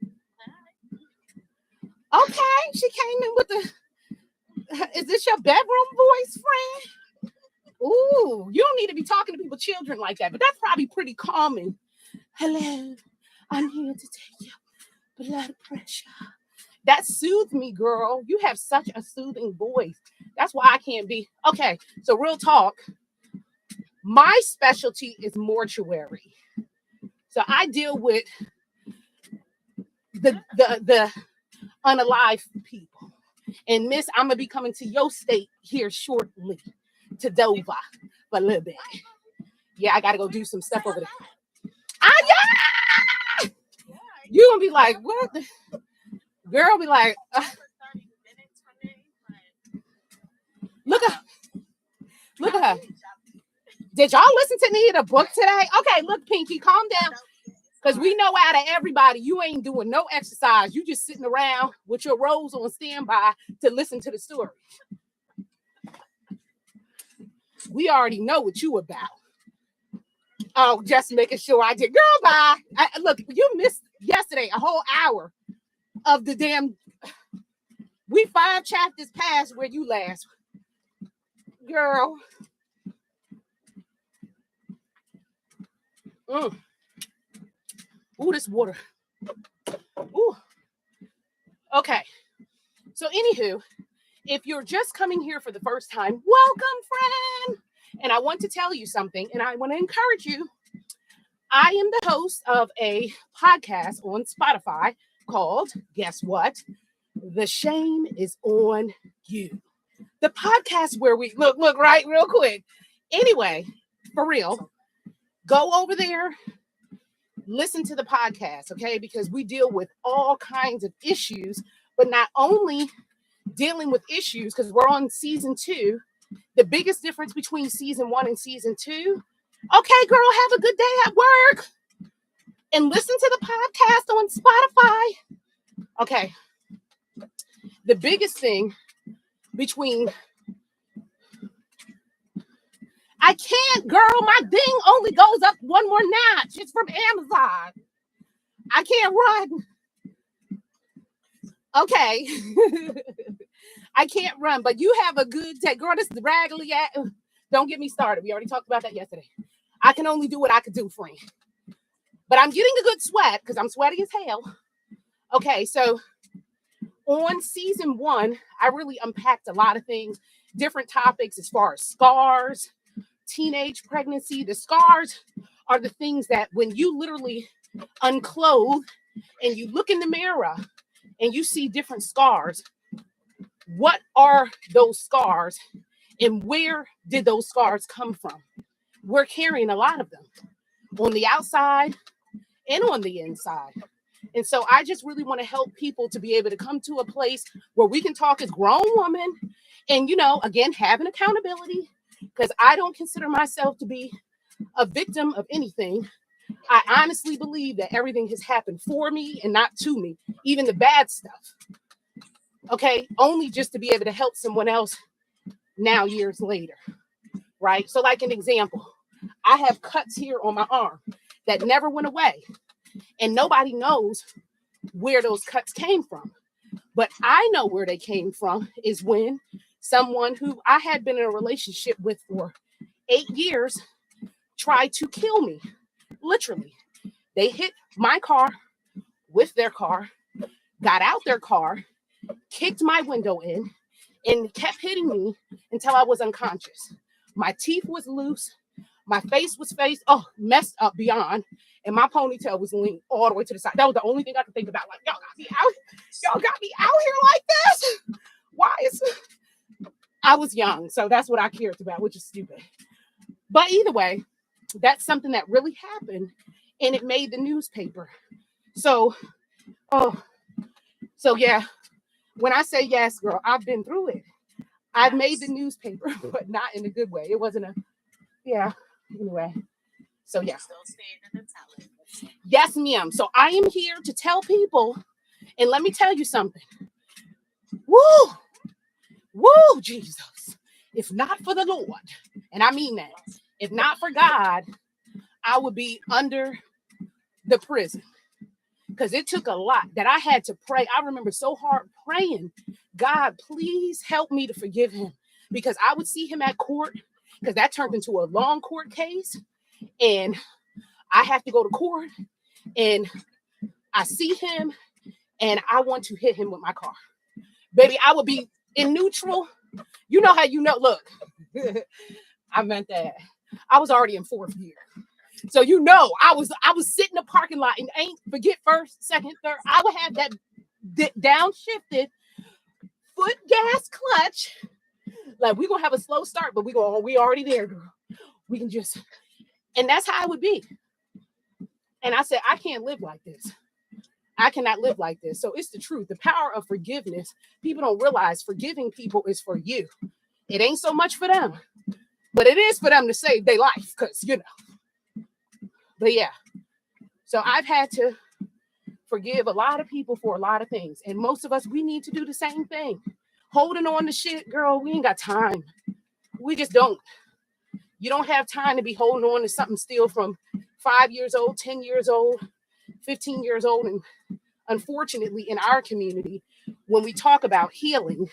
Okay, she came in with is this your bedroom voice, friend? Ooh, you don't need to be talking to children like that, but that's probably pretty common. Hello, I'm here to take your blood pressure. That soothed me, girl. You have such a soothing voice. That's why I can't be. Okay, so real talk. My specialty is mortuary. So I deal with the unalive people. And Miss, I'm gonna be coming to your state here shortly. to Dover for a little bit. Yeah, I gotta go do some stuff over there. Yeah! You gonna be like, what? Girl be like, look at her. Did y'all listen to me in a book today? Okay, look, Pinky, calm down. Because we know out of everybody, you ain't doing no exercise. You just sitting around with your rose on standby to listen to the story. We already know what you about. Oh, just making sure I did. Girl, bye. Look, you missed yesterday a whole hour of the damn. We 5 chapters past where you last. Girl. Ooh, this water. Ooh. Okay. So, anywho, if you're just coming here for the first time, welcome, friend. And I want to tell you something, and I want to encourage you. I am the host of a podcast on Spotify called, guess what? The Shame is on You. The podcast where we look right real quick. Anyway, for real, go over there, listen to the podcast, okay? Because we deal with all kinds of issues, but not only dealing with issues, because we're on season 2. The biggest difference between season 1 and season 2. Okay, girl, have a good day at work and listen to the podcast on Spotify. Okay. The biggest thing between I can't, girl, my thing only goes up one more notch. It's from Amazon. I can't run. Okay. I can't run, but you have a good day. Girl, this is raggedy. Don't get me started. We already talked about that yesterday. I can only do what I could do, friend. But I'm getting a good sweat because I'm sweaty as hell. Okay, so on season 1, I really unpacked a lot of things, different topics as far as scars, teenage pregnancy. The scars are the things that when you literally unclothe and you look in the mirror and you see different scars, what are those scars and where did those scars come from? We're carrying a lot of them on the outside and on the inside. And so I just really want to help people to be able to come to a place where we can talk as grown women and, you know, again, having accountability, because I don't consider myself to be a victim of anything. I honestly believe that everything has happened for me and not to me, even the bad stuff. Okay, only just to be able to help someone else now years later, right? So like an example, I have cuts here on my arm that never went away. And nobody knows where those cuts came from. But I know where they came from is when someone who I had been in a relationship with for 8 years tried to kill me. Literally. They hit my car with their car, got out their car, kicked my window in, and kept hitting me until I was unconscious. My teeth was loose. My face was messed up beyond. And my ponytail was leaning all the way to the side. That was the only thing I could think about. Like, y'all got me out here like this. Why is I was young, so that's what I cared about, which is stupid. But either way, that's something that really happened, and it made the newspaper. So yeah. When I say yes, girl, I've been through it. I've made the newspaper, but not in a good way. It wasn't anyway. So yeah. Yes, ma'am. So I am here to tell people, and let me tell you something. Woo, Jesus. If not for the Lord, and I mean that, if not for God, I would be under the prison. Because it took a lot that I had to pray. I remember so hard praying, God, please help me to forgive him. Because I would see him at court, because that turned into a long court case. And I have to go to court. And I see him. And I want to hit him with my car. Baby, I would be in neutral. You know how you know. Look, I meant that. I was already in 4th year. So you know, I was sitting in the parking lot and ain't forget first, second, third. I would have that downshifted foot gas clutch, Like we're gonna have a slow start, but we already there, girl. We can just, and that's how it would be. And I said, I can't live like this. I cannot live like this. So it's the truth. The power of forgiveness. People don't realize forgiving people is for you. It ain't so much for them, but it is for them to save their life, because But yeah, so I've had to forgive a lot of people for a lot of things, and most of us, we need to do the same thing. Holding on to shit, girl, we ain't got time. We just don't. You don't have time to be holding on to something still from 5 years old, 10 years old, 15 years old. And unfortunately, in our community, when we talk about healing,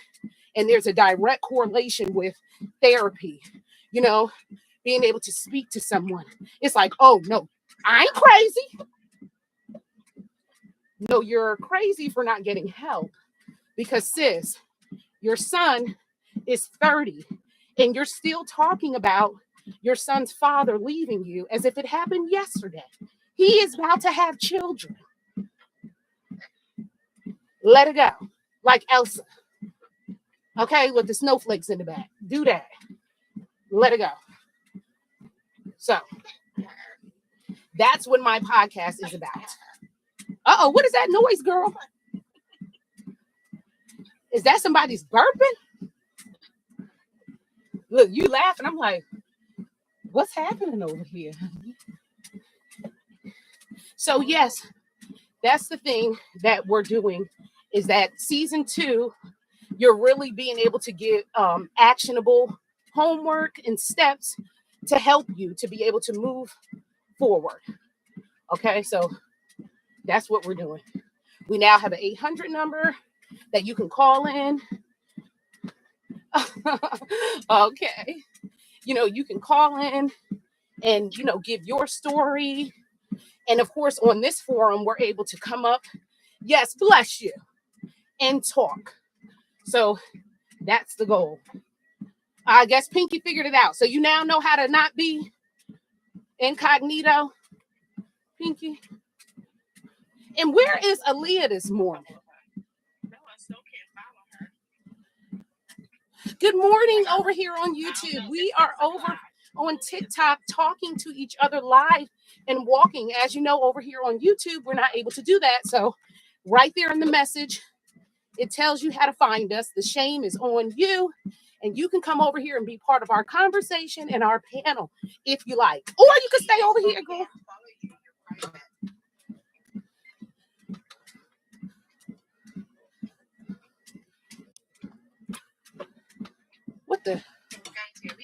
and there's a direct correlation with therapy, being able to speak to someone, it's like, oh, no, I ain't crazy. No, you're crazy for not getting help, because, sis, your son is 30 and you're still talking about your son's father leaving you as if it happened yesterday. He is about to have children. Let it go. Like Elsa. Okay, with the snowflakes in the back. Do that. Let it go. So that's what my podcast is about. Uh-oh, what is that noise, girl? Is that somebody's burping? Look, you laughing. I'm like, what's happening over here? So yes, that's the thing that we're doing, is that season 2, you're really being able to give actionable homework and steps to help you to be able to move forward. Okay, so that's what we're doing. We now have an 800 number that you can call in. Okay. You can call in and, give your story. And of course, on this forum, we're able to come up, yes, bless you, and talk. So that's the goal. I guess Pinky figured it out. So you now know how to not be incognito, Pinky. And where is Aaliyah this morning? No, I still can't follow her. Good morning over here on YouTube. We are over on TikTok talking to each other live and walking. As you know, over here on YouTube, we're not able to do that. So right there in the message, it tells you how to find us. The shame is on you. And you can come over here and be part of our conversation and our panel if you like. Or you can stay over here, girl. What the? Yeah, we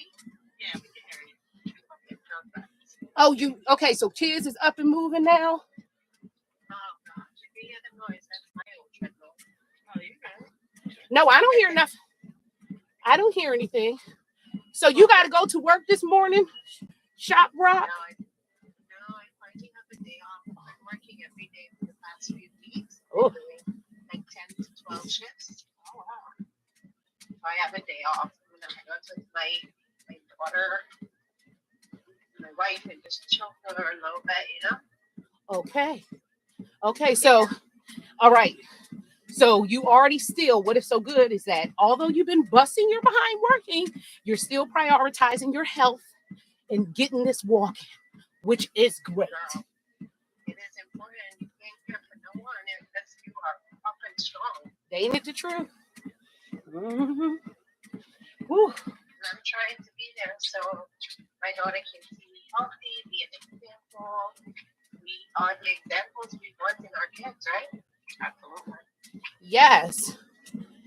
can hear you. Oh, okay, so kids is up and moving now? Oh, gosh. If you hear the noise, that's my old treadmill. Oh, you good? No, I don't hear nothing. I don't hear anything. So you got to go to work this morning, Shop Rock? No, I finally have a day off. I'm working every day for the past few weeks. Oh. Doing like 10 to 12 shifts. Oh, wow. So I have a day off. I'm going to go with my daughter, my wife, and just chill for her a little bit, Okay, so, all right. So you already still, what is so good is that although you've been busting your behind working, you're still prioritizing your health and getting this walking, which is great. Girl, it is important. You can't care for no one unless you are up and strong. Ain't it the truth? Mm-hmm. Woo. And I'm trying to be there so my daughter can see me healthy, be an example. We are the examples we want in our kids, right? Absolutely. Yes.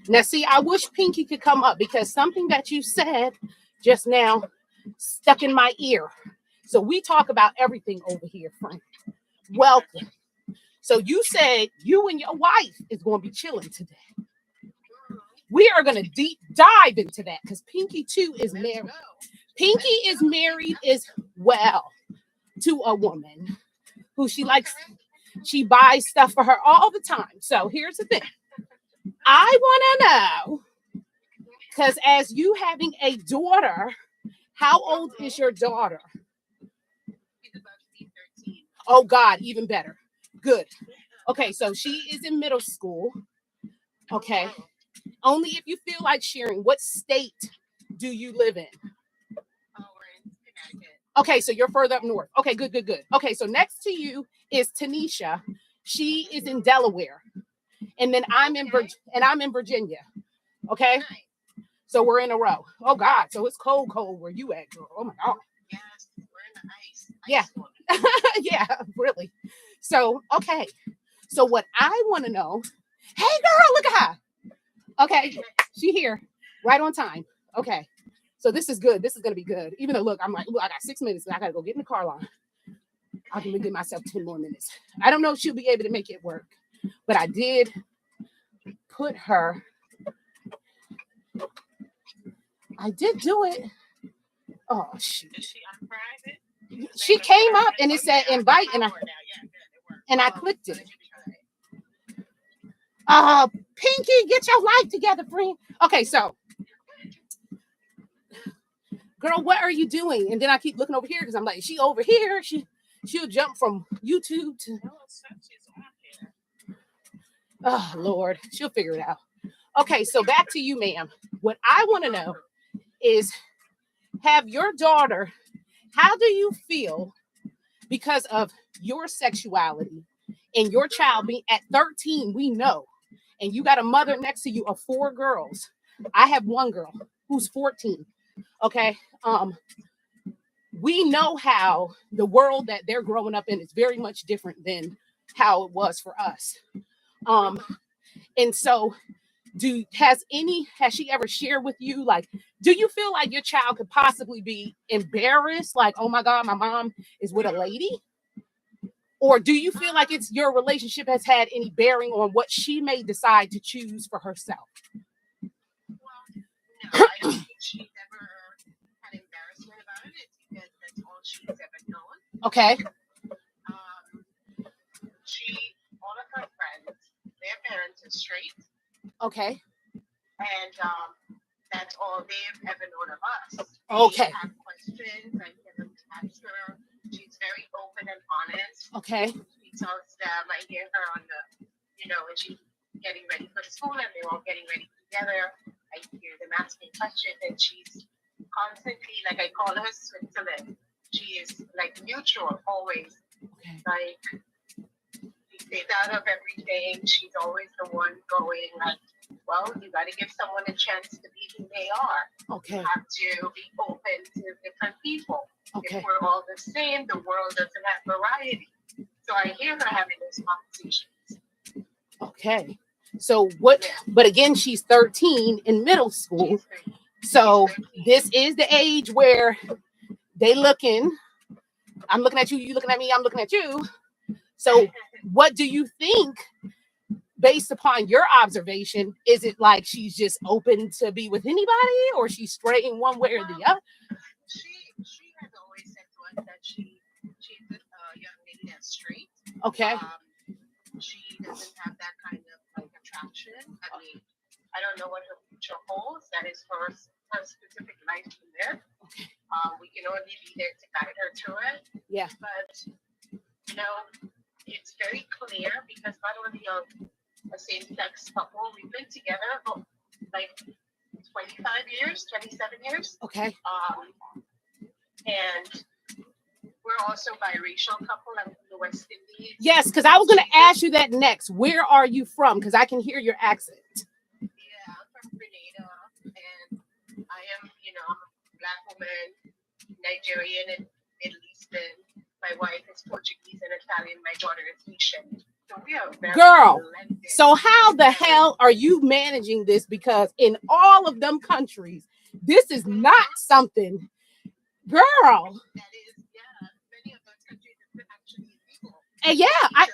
Now, see, I wish Pinky could come up, because something that you said just now stuck in my ear. So we talk about everything over here, friend. Welcome. So you said you and your wife is going to be chilling today. We are going to deep dive into that, because Pinky too is married. Pinky is married as well to a woman who she likes. She buys stuff for her all the time. So here's the thing. I want to know, because as you having a daughter, how old is your daughter? She's about to be 13. Oh, God, even better. Good. Okay, so she is in middle school. Okay. Only if you feel like sharing. What state do you live in? Oh, we're in Connecticut. Okay, so you're further up north. Okay, good. Okay, so next to you is Tanisha. She is in Delaware, and then I'm in Virginia. Okay, Nice. so we're in a row. Oh God, so it's cold where you at, girl? Oh my God. Yes, we're in the ice. Yeah. Yeah, really. So okay, so what I want to know. Hey, girl, look at her. Okay, she here, right on time. Okay, so this is good. This is gonna be good. Even though, look, I'm like, look, I got 6 minutes. And I gotta go get in the car line. I can give myself 10 more minutes. I don't know if she'll be able to make it work, but I did put her. I did do it. Oh shoot. Is she on private? She came up and it said invite, and I clicked it. Pinky, get your life together, friend. Okay, so, girl, what are you doing? And then I keep looking over here because I'm like, she over here. She'll jump from YouTube to. Oh Lord, she'll figure it out. Okay, so back to you, ma'am. What I want to know is, have your daughter, how do you feel because of your sexuality and your child being at 13, we know, and you got a mother next to you of 4 girls. I have one girl who's 14. Okay. We know how the world that they're growing up in is very much different than how it was for us. And so has she ever shared with you, like, do you feel like your child could possibly be embarrassed? Like, oh my God, my mom is with a lady? Or do you feel like your relationship has had any bearing on what she may decide to choose for herself? Well, no, I don't think she's ever had embarrassment about it because that's all she's ever known. Okay. All of her friends, their parents are straight. Okay. And that's all they've ever known of us. Okay. They have questions, I can ask her. She's very open and honest. Okay. She tells them, I hear her on when she's getting ready for school and they're all getting ready together. I hear them asking questions and she's constantly, like, I call her Switzerland. She is like neutral always. Okay. Like, she stays out of everything. She's always the one going like, well, you got to give someone a chance to be who they are. Okay. You have to be open to different people. Okay. If we're all the same, the world doesn't have variety. So I hear her having those conversations. Okay. So what? Yeah. But again, she's 13 in middle school. So this is the age where they looking. I'm looking at you. You looking at me. I'm looking at you. So what do you think? Based upon your observation, is it like she's just open to be with anybody, or she's straying one way or the other? She has always said to us that she's a young lady that's straight. Okay. She doesn't have that kind of like attraction. I mean, I don't know what her future holds. That is her specific life to live. Okay. We can only be there to guide her through it. Yeah. But it's very clear because not only a same-sex couple, we've been together for like 25 years, 27 years. Okay. And we're also biracial couple. I'm from the West Indies. Yes, because I was going to ask you that next. Where are you from? Because I can hear your accent. Yeah, I'm from Grenada, and I am, I'm a Black woman, Nigerian and Middle Eastern. My wife is Portuguese and Italian. My daughter is Haitian. So we are very blended. So how the hell are you managing this? Because in all of them countries, this is not something, girl. That is, many of those countries are actually illegal. And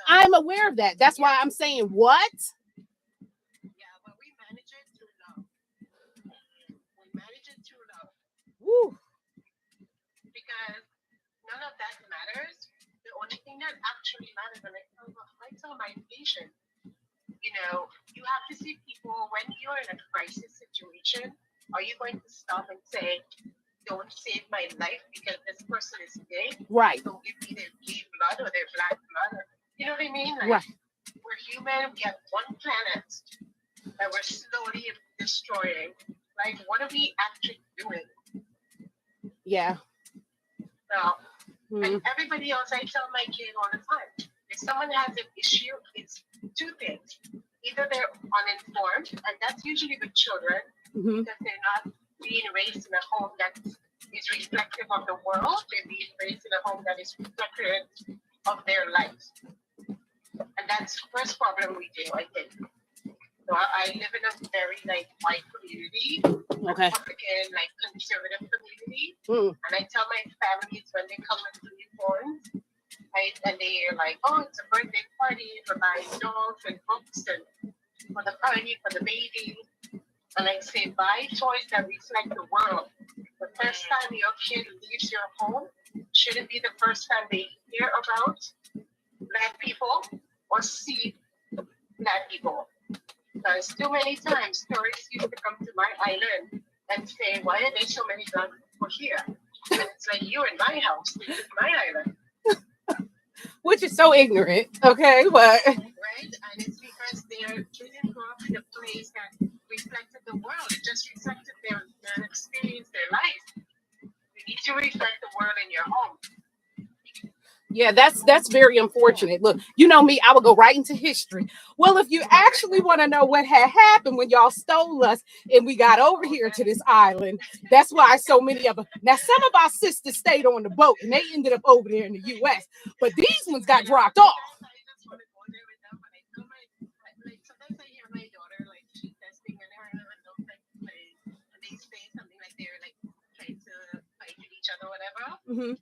I'm aware of that. That's why I'm saying what? Yeah, but we manage it through love. Woo. Because none of that matters. The only thing that actually matters, and I tell my patients, you have to see people when you're in a crisis situation. Are you going to stop and say, don't save my life because this person is gay? Right. Don't give me their gay blood or their black blood. You know what I mean? Like, right. We're human. We have one planet that we're slowly destroying. Like, what are we actually doing? Yeah. So, Mhm. and everybody else, I tell my kid all the time, if someone has an issue, it's two things. Either they're uninformed, and that's usually with children, Mhm. because they're not being raised in a home that is reflective of the world. They're being raised in a home that is reflective of their life. And that's the first problem we do, I think. So I live in a very like white community, Okay. Republican, like conservative community. Mm. And I tell my families when they come with uniforms, right, and they're like, oh, it's a birthday party, we're buying dolls and books and for the party, for the baby. And I say, buy toys that reflect the world. The first time your kid leaves your home shouldn't be the first time they hear about Black people or see Black people. Because too many times tourists used to come to my island and say, why are there so many Black people here? And it's like, you're in my house, this is my island. Which is so ignorant. Okay, but Right? And it's because they didn't grow up in a place that reflected the world. It just reflected their experience, their life. You need to reflect the world in your home. yeah, that's very unfortunate. Look, you know me, I would go right into history. Well, if you actually want to know what had happened when y'all stole us and we got over here to this island, that's why so many of them. Now, some of our sisters stayed on the boat and they ended up over there in the U.S., but these ones got dropped off. I just want to go there with them, but I tell like sometimes I hear my daughter like she's testing and her and those like play, and they say something like they're like trying to fight with each other, whatever. Mhm.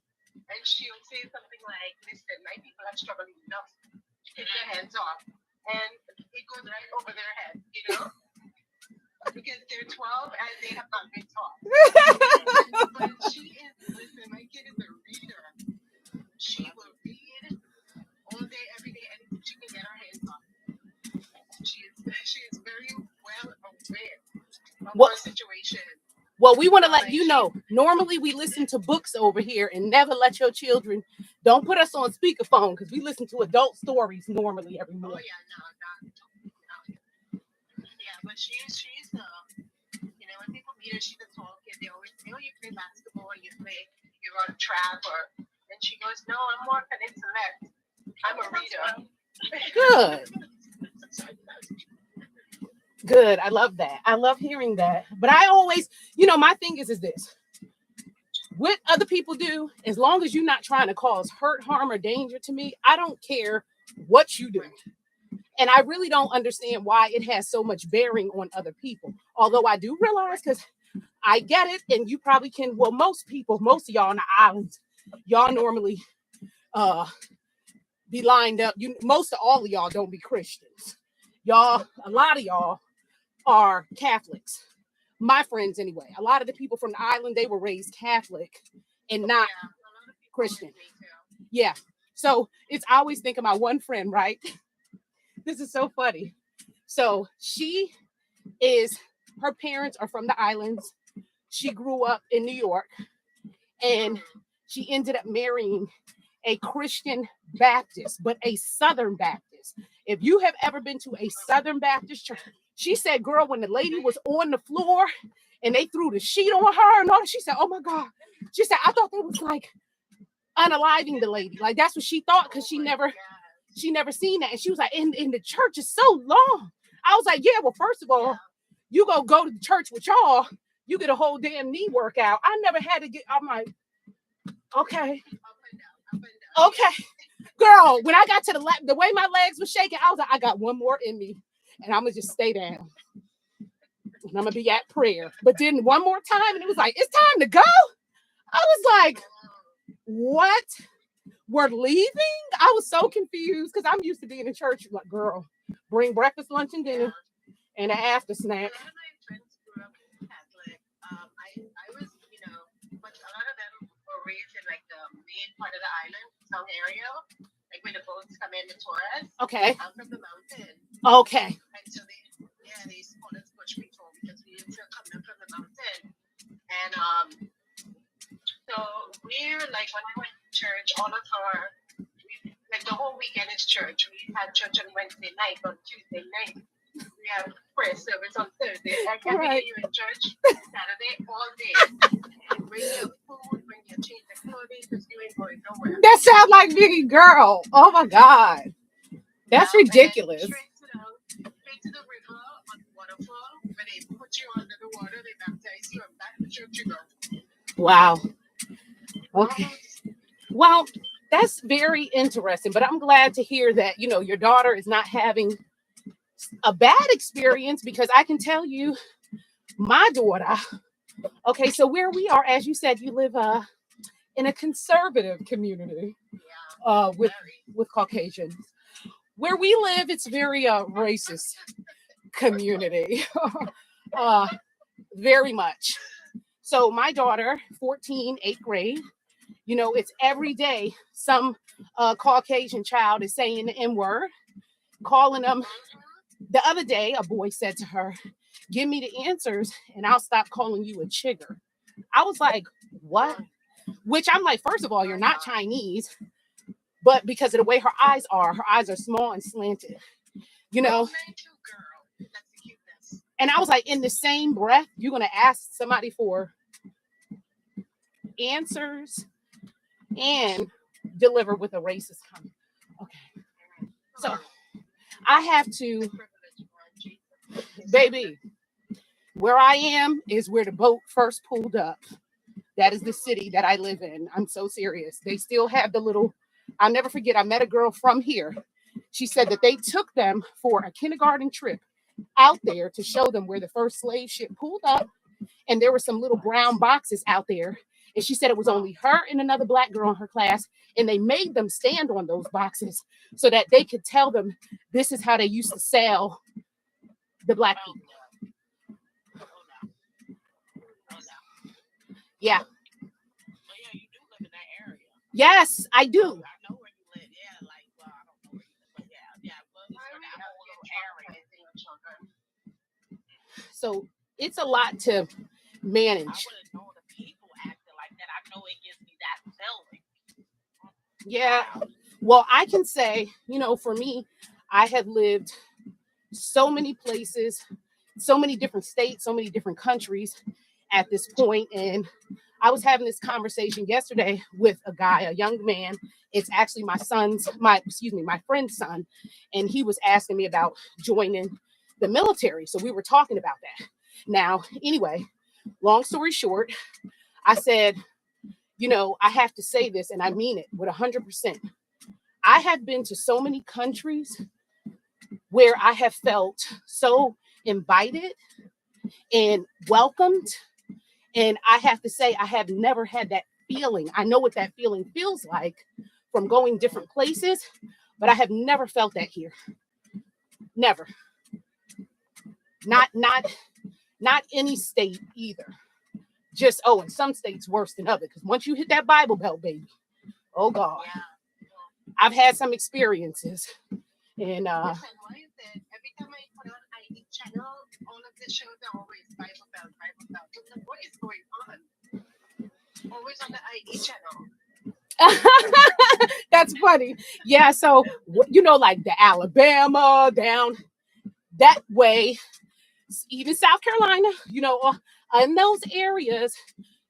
And she'll say something like, listen, my people are struggling enough. Take their hands off. And it goes right over their head, you know? Because they're 12 and they have not been taught. But she is, listen, my kid is a reader. She will read all day, every day, anything she can get her hands on. She is very well aware of What- her situation. Well, we want to let you know. Normally, we listen to books over here, and never let your children. Don't put us on speakerphone because we listen to adult stories normally every Oh morning. yeah, no. Yeah, but she's you know, when people meet her, she's a tall kid. They always say, oh, you play basketball, you run track, and she goes, no, I'm more of an intellect. I'm a reader. Good. Good. I love that. I love hearing that. But I always, you know, my thing is this. What other people do, as long as you're not trying to cause hurt, harm, or danger to me, I don't care what you do. And I really don't understand why it has so much bearing on other people. Although I do realize, because I get it, and you probably can, well, most people, most of y'all on the islands, y'all normally be lined up. Most of all of y'all don't be Christians. Y'all, a lot of y'all are Catholics. My friends, anyway. A lot of the people from the island, they were raised Catholic and not Yeah, a lot of people Christian. like me too. Yeah. So it's I always think of my one friend, right? This is so funny. So her parents are from the islands. She grew up in New York and she ended up marrying a Christian Baptist, but a Southern Baptist. If you have ever been to a Southern Baptist church, she said, girl, when the lady was on the floor and they threw the sheet on her and all that, she said, oh my God. She said, I thought they was like unaliving the lady. Like that's what she thought because she never seen that. And she was like, and the church is so long. I was like, yeah, well, first of all, you go to the church with y'all, you get a whole damn knee workout. I never had to get, I'm like, okay. Okay. Girl, when I got to the way my legs were shaking, I was like, I got one more in me. And I'm going to just stay down. And I'm going to be at prayer. But then one more time, and it was like, it's time to go. I was like, what? We're leaving? I was so confused because I'm used to being in church. Like, girl, bring breakfast, lunch, and dinner, and an after snack. A lot of my friends grew up Catholic. I was, you know, but a lot of them were raised in like the main part of the island, some area, like when the boats come in, the Torres. Okay. I'm from the mountain. Okay. And so they call us bush people because we used to come in from the mountain. And so we're like when I went to church, all of like the whole weekend is church. We had church on Wednesday night, on Tuesday night. We have prayer service on Thursday. Every day you're in church, Saturday, all day. You bring your food, you change the clothing because you ain't going nowhere. That sounds like me, girl. Oh my God. That's And then ridiculous. straight to the river on the waterfall. When they put you under the water, they baptize you and back to church you go. Wow. Okay. Well, that's very interesting, but I'm glad to hear that, your daughter is not having a bad experience, because I can tell you my daughter. Okay, so where we are, as you said, you live in a conservative community with Caucasians. Where we live, it's very racist community. Very much. So my daughter, 14, 8th grade, it's every day some Caucasian child is saying the N-word, calling them. The other day, a boy said to her, "Give me the answers and I'll stop calling you a chigger." I was like, what? Which I'm like, first of all, you're not Chinese, but because of the way her eyes are small and slanted, And I was like, in the same breath, you're going to ask somebody for answers and deliver with a racist comment. Okay. So I have to, baby, where I am is where the boat first pulled up. That is the city that I live in. I'm so serious. They still have the little, I'll never forget, I met a girl from here. She said that they took them for a kindergarten trip out there to show them where the first slave ship pulled up. And there were some little brown boxes out there. And she said it was only her and another black girl in her class. And they made them stand on those boxes so that they could tell them this is how they used to sell the black people. Yeah. So yeah, you do live in that area. Yes, I do. I know where you live. Yeah, like, well, I don't know where you live, but yeah. Well, it's in that whole little area. So it's a lot to manage. I wouldn't know the people acting like that. I know it gives me that feeling. Yeah. Well, I can say, for me, I have lived so many places, so many different states, so many different countries at this point. And I was having this conversation yesterday with a guy, a young man. It's actually my friend's son. And he was asking me about joining the military. So we were talking about that. Now, anyway, long story short, I said, I have to say this, and I mean it with 100%. I have been to so many countries where I have felt so invited and welcomed. And I have to say, I have never had that feeling. I know what that feeling feels like from going different places, but I have never felt that here. Never. Not any state either. Just, in some states worse than others. Because once you hit that Bible Belt, baby, oh God. Yeah. I've had some experiences. And Listen, why is it every time I put on ID channel, all of the shows are always Bible Belt. I'm like, what is going on? Always on the ID channel. That's funny. Yeah, so like the Alabama down that way, even South Carolina, in those areas,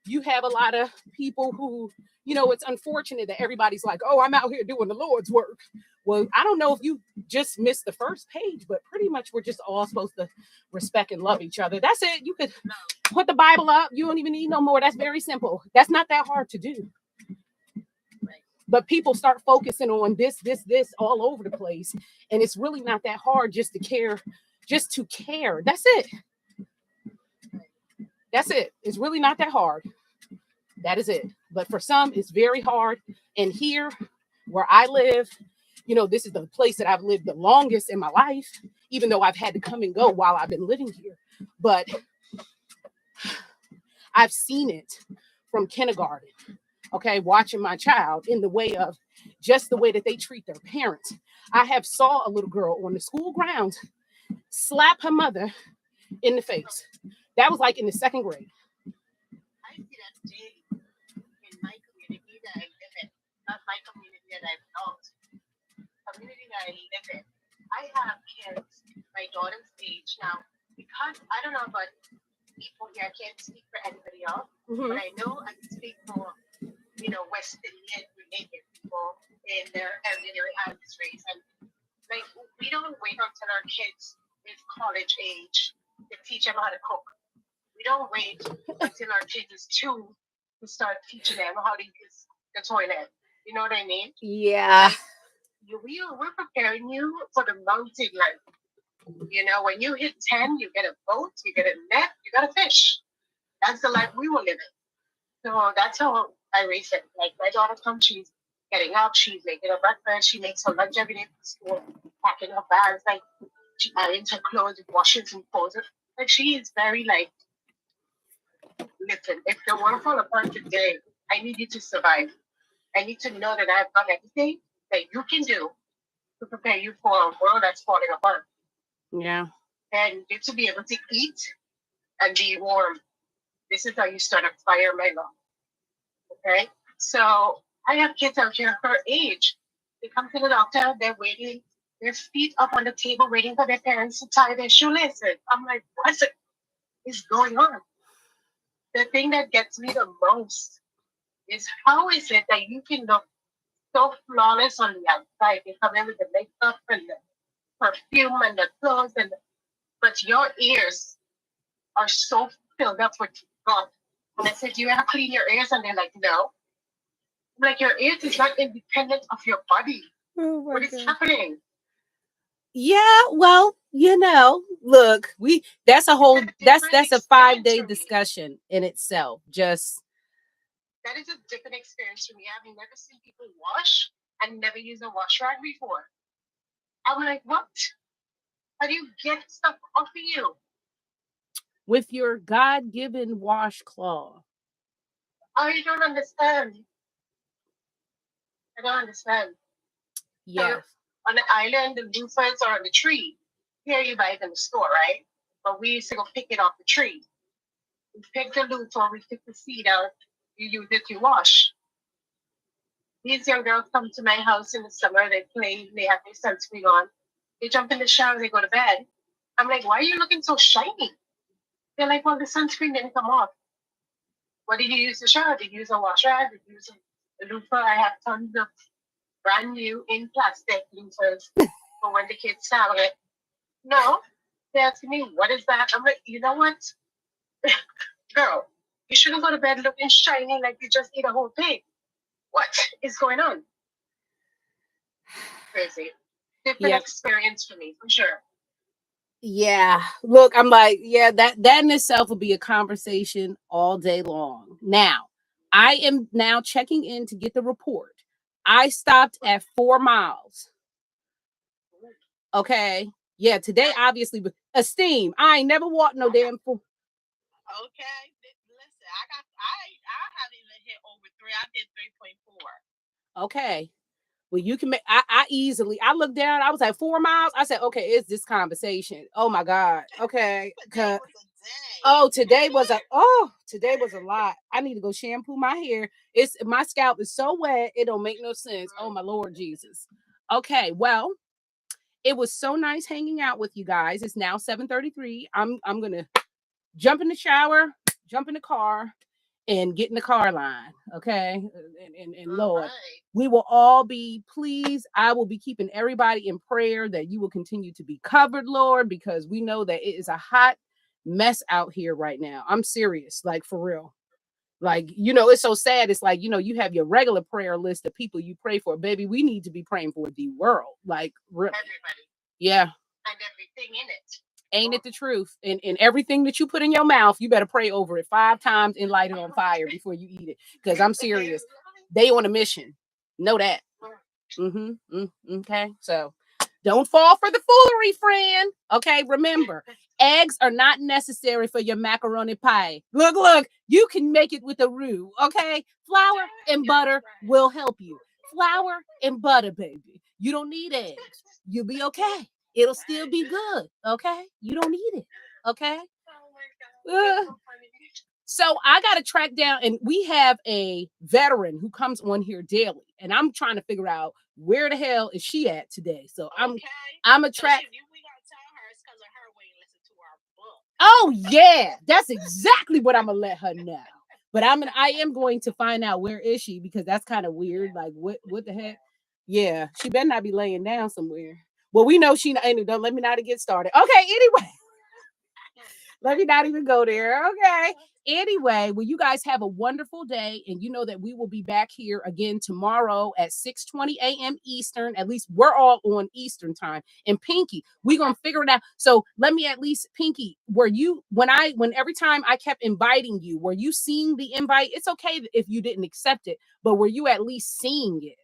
you have a lot of people who, it's unfortunate that everybody's like, oh, I'm out here doing the Lord's work. Well, I don't know if you just missed the first page, but pretty much we're just all supposed to respect and love each other. That's it. You could put the Bible up. You don't even need no more. That's very simple. That's not that hard to do. But people start focusing on this all over the place. And it's really not that hard just to care. That's it. That's it. It's really not that hard. That is it. But for some, it's very hard. And here, where I live, this is the place that I've lived the longest in my life, even though I've had to come and go while I've been living here. But I've seen it from kindergarten, okay, watching my child in the way of just the way that they treat their parents. I have saw a little girl on the school grounds slap her mother in the face. That was like in the 2nd grade. I see that daily in my community that I live in. Not my community that I belong to. Community that I live in. I have kids my daughter's age now, because I don't know about people here, I can't speak for anybody else, but I know I can speak for West Indian related people in their elderly had this race. And like, we don't wait until our kids is college age to teach them how to cook. We don't wait until our kids is 2 to start teaching them how to use the toilet. You know what I mean? Yeah. We're preparing you for the mountain life. When you hit 10, you get a boat, you get a net, you got a fish. That's the life we were living. So that's how I raise it. Like, my daughter comes, she's getting up, she's making her breakfast, she makes her lunch every day for school, packing her bags, like she irons her clothes, washes and folds it. Like, she is very like, listen, if the world fall apart today, I need you to survive. I need to know that I've done everything that you can do to prepare you for a world that's falling apart. Yeah. And you to be able to eat and be warm. This is how you start a fire, my love. Okay? So I have kids out here her age. They come to the doctor, they're waiting, their feet up on the table, waiting for their parents to tie their shoelaces. I'm like, what is going on? The thing that gets me the most is how is it that you can look so flawless on the outside? They come in with the makeup and the perfume and the clothes, but your ears are so filled up with God. And I said, do you ever clean your ears? And they're like, no. I'm like, your ears is not independent of your body. What is happening? Yeah, well, look, that's a whole that's a 5-day discussion in itself. That is a different experience for me. I've never seen people wash and never use a wash rag before. I'm like, what? How do you get stuff off of you? With your God-given washcloth. I don't understand. I don't understand. Yes. So, on the island, the loofahs are on the tree. Here you buy it in the store, right? But we used to go pick it off the tree. We pick the loofah, we pick the seed out, you use it to wash. These young girls come to my house in the summer, they play, they have their sunscreen on. They jump in the shower, they go to bed. I'm like, why are you looking so shiny? They're like, well, the sunscreen didn't come off. What did you use to shower? Did you use a wash rag? Did you use a loofah? I have tons of brand new in plastic loofahs for when the kids shower it. No, they ask me, what is that? I'm like, you know what? Girl, you shouldn't go to bed looking shiny like you just ate a whole pig. What is going on? Crazy. Different experience for me, for sure. Yeah. Look, I'm like, yeah, that in itself will be a conversation all day long. Now, I am now checking in to get the report. I stopped at 4 miles. Okay. Yeah, today obviously, but esteem. I ain't never walked no damn 4. Okay. Listen, I haven't even hit over 3. I did 3.4. Okay. Well, you can make I easily I looked down, I was like 4 miles. I said, okay, it's this conversation. Oh my God. Okay. Today was Today was a lot. I need to go shampoo my hair. My scalp is so wet, it don't make no sense. Oh my Lord Jesus. Okay, well, it was so nice hanging out with you guys. It's now 7:33. I'm gonna jump in the shower, jump in the car, and get in the car line. Okay. And Lord, we will all be pleased. I will be keeping everybody in prayer that you will continue to be covered, Lord, because we know that it is a hot mess out here right now. I'm serious, like for real. Like, it's so sad. It's like, you have your regular prayer list of people you pray for. Baby, we need to be praying for the world. Like, really. Everybody. Yeah. And everything in it. Ain't it the truth? And everything that you put in your mouth, you better pray over it 5 times and light it on fire before you eat it. Because I'm serious. They on a mission. Know that. Okay. So don't fall for the foolery, friend. Okay. Remember, eggs are not necessary for your macaroni pie. Look, you can make it with a roux. Okay. Flour and butter will help you. Flour and butter, baby. You don't need eggs. You'll be okay. It'll still be good. Okay. You don't need it. Okay. So I got to track down, and we have a veteran who comes on here daily, and I'm trying to figure out where the hell is she at today. So I'm a track. We gotta tell her it's because of her way to listen to our book. Oh yeah, that's exactly what I'm gonna let her know. But I am going to find out where is she, because that's kind of weird. Like what the heck? Yeah, she better not be laying down somewhere. Well, we know she and don't let me not get started. Okay, anyway. Let me not even go there. Okay. Anyway, well, you guys have a wonderful day. And you know that we will be back here again tomorrow at 6:20 a.m. Eastern. At least we're all on Eastern time. And Pinky, we're gonna figure it out. So let me at least, Pinky, were you when every time I kept inviting you, were you seeing the invite? It's okay if you didn't accept it, but were you at least seeing it?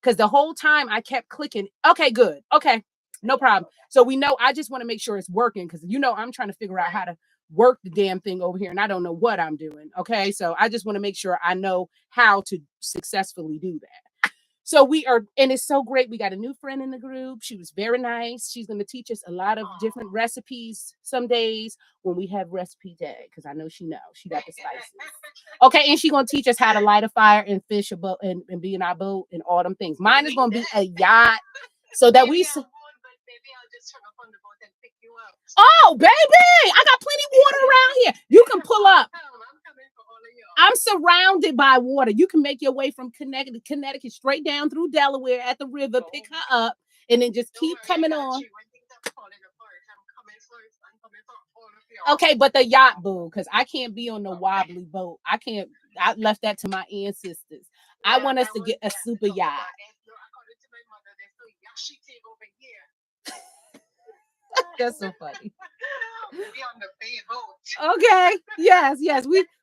Because the whole time I kept clicking. Okay, good. Okay. No problem. So we know, I just want to make sure it's working, because I'm trying to figure out how to work the damn thing over here and I don't know what I'm doing. Okay. So I just want to make sure I know how to successfully do that. So and it's so great. We got a new friend in the group. She was very nice. She's going to teach us a lot of different recipes some days when we have recipe day, because I know she knows. She got the spices. Okay. And she's going to teach us how to light a fire and fish a boat and be in our boat and all them things. Mine is going to be a yacht. So that we. Maybe I'll just turn up on the boat and pick you up. Oh, baby, I got plenty of water around here. You can pull up. I'm coming for all of you. I'm surrounded by water. You can make your way from Connecticut straight down through Delaware at the river, pick her up, and then just keep coming on. Okay, but the yacht, boo, because I can't be on the wobbly boat. I can't. I left that to my ancestors. I want us to get a super yacht. That's so funny. Okay. Yes.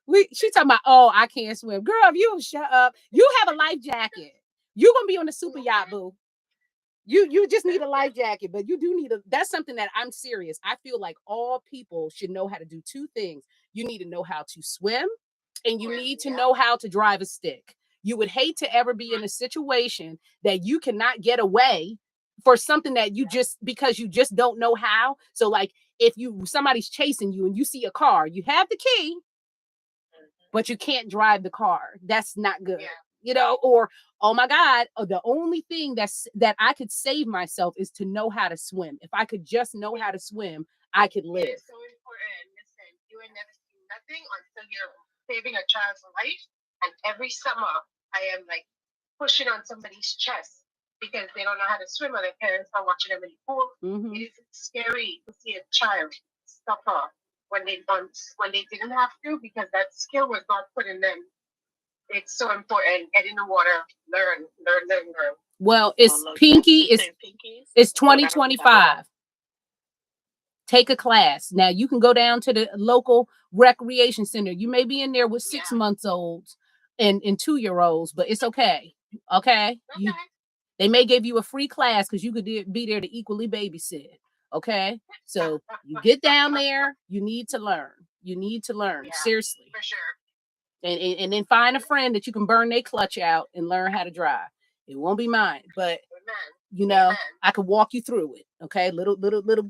We she talking about, oh, I can't swim. Girl, if you shut up, you have a life jacket. You're gonna be on the super yacht, boo. You just need a life jacket, but you do need that's something that I'm serious. I feel like all people should know how to do two things. You need to know how to swim, and you need to know how to drive a stick. You would hate to ever be in a situation that you cannot get away for something that because you just don't know how. So like if somebody's chasing you and you see a car, you have the key, but you can't drive the car. That's not good. Or, oh my God, the only thing that I could save myself is to know how to swim. If I could just know how to swim, I could live. It's so important. Listen, you will never see nothing until you're saving a child's life. And every summer, I am like pushing on somebody's chest because they don't know how to swim, or their parents are watching them in the pool. Mm-hmm. It is scary to see a child suffer when they didn't have to, because that skill was not put in them. It's so important. Get in the water, learn. Well, it's Pinky. It's 2025. Take a class. Now you can go down to the local recreation center. You may be in there with 6 months olds and 2-year-olds, but it's okay. Okay. They may give you a free class because you could be there to equally babysit. Okay. So you get down there. You need to learn. Seriously. For sure. And then find a friend that you can burn their clutch out and learn how to drive. It won't be mine, but I could walk you through it. Okay, little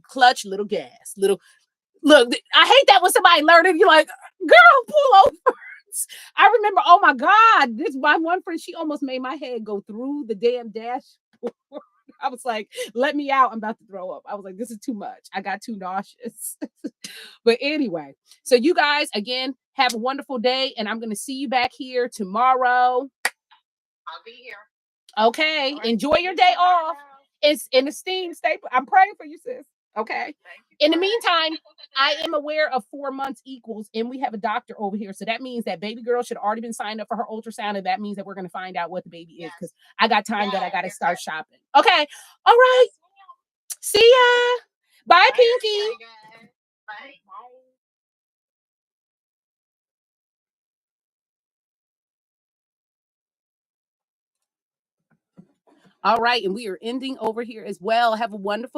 clutch, little gas, look. I hate that when somebody learned it. You're like, girl, pull over. I remember, oh my God, this my one friend. She almost made my head go through the damn dashboard. I was like, let me out. I'm about to throw up. I was like, this is too much. I got too nauseous. But anyway, so you guys, again, have a wonderful day. And I'm going to see you back here tomorrow. I'll be here. Okay. Right. Enjoy your day off. It's in esteem. I'm praying for you, sis. Okay. In the meantime, I am aware of 4 months equals, and we have a doctor over here. So that means that baby girl should have already been signed up for her ultrasound. And that means that we're going to find out what the baby is, because I got time that I got to start shopping. Okay. All right. See ya. Bye, Pinky. Bye. All right. And we are ending over here as well. Have a wonderful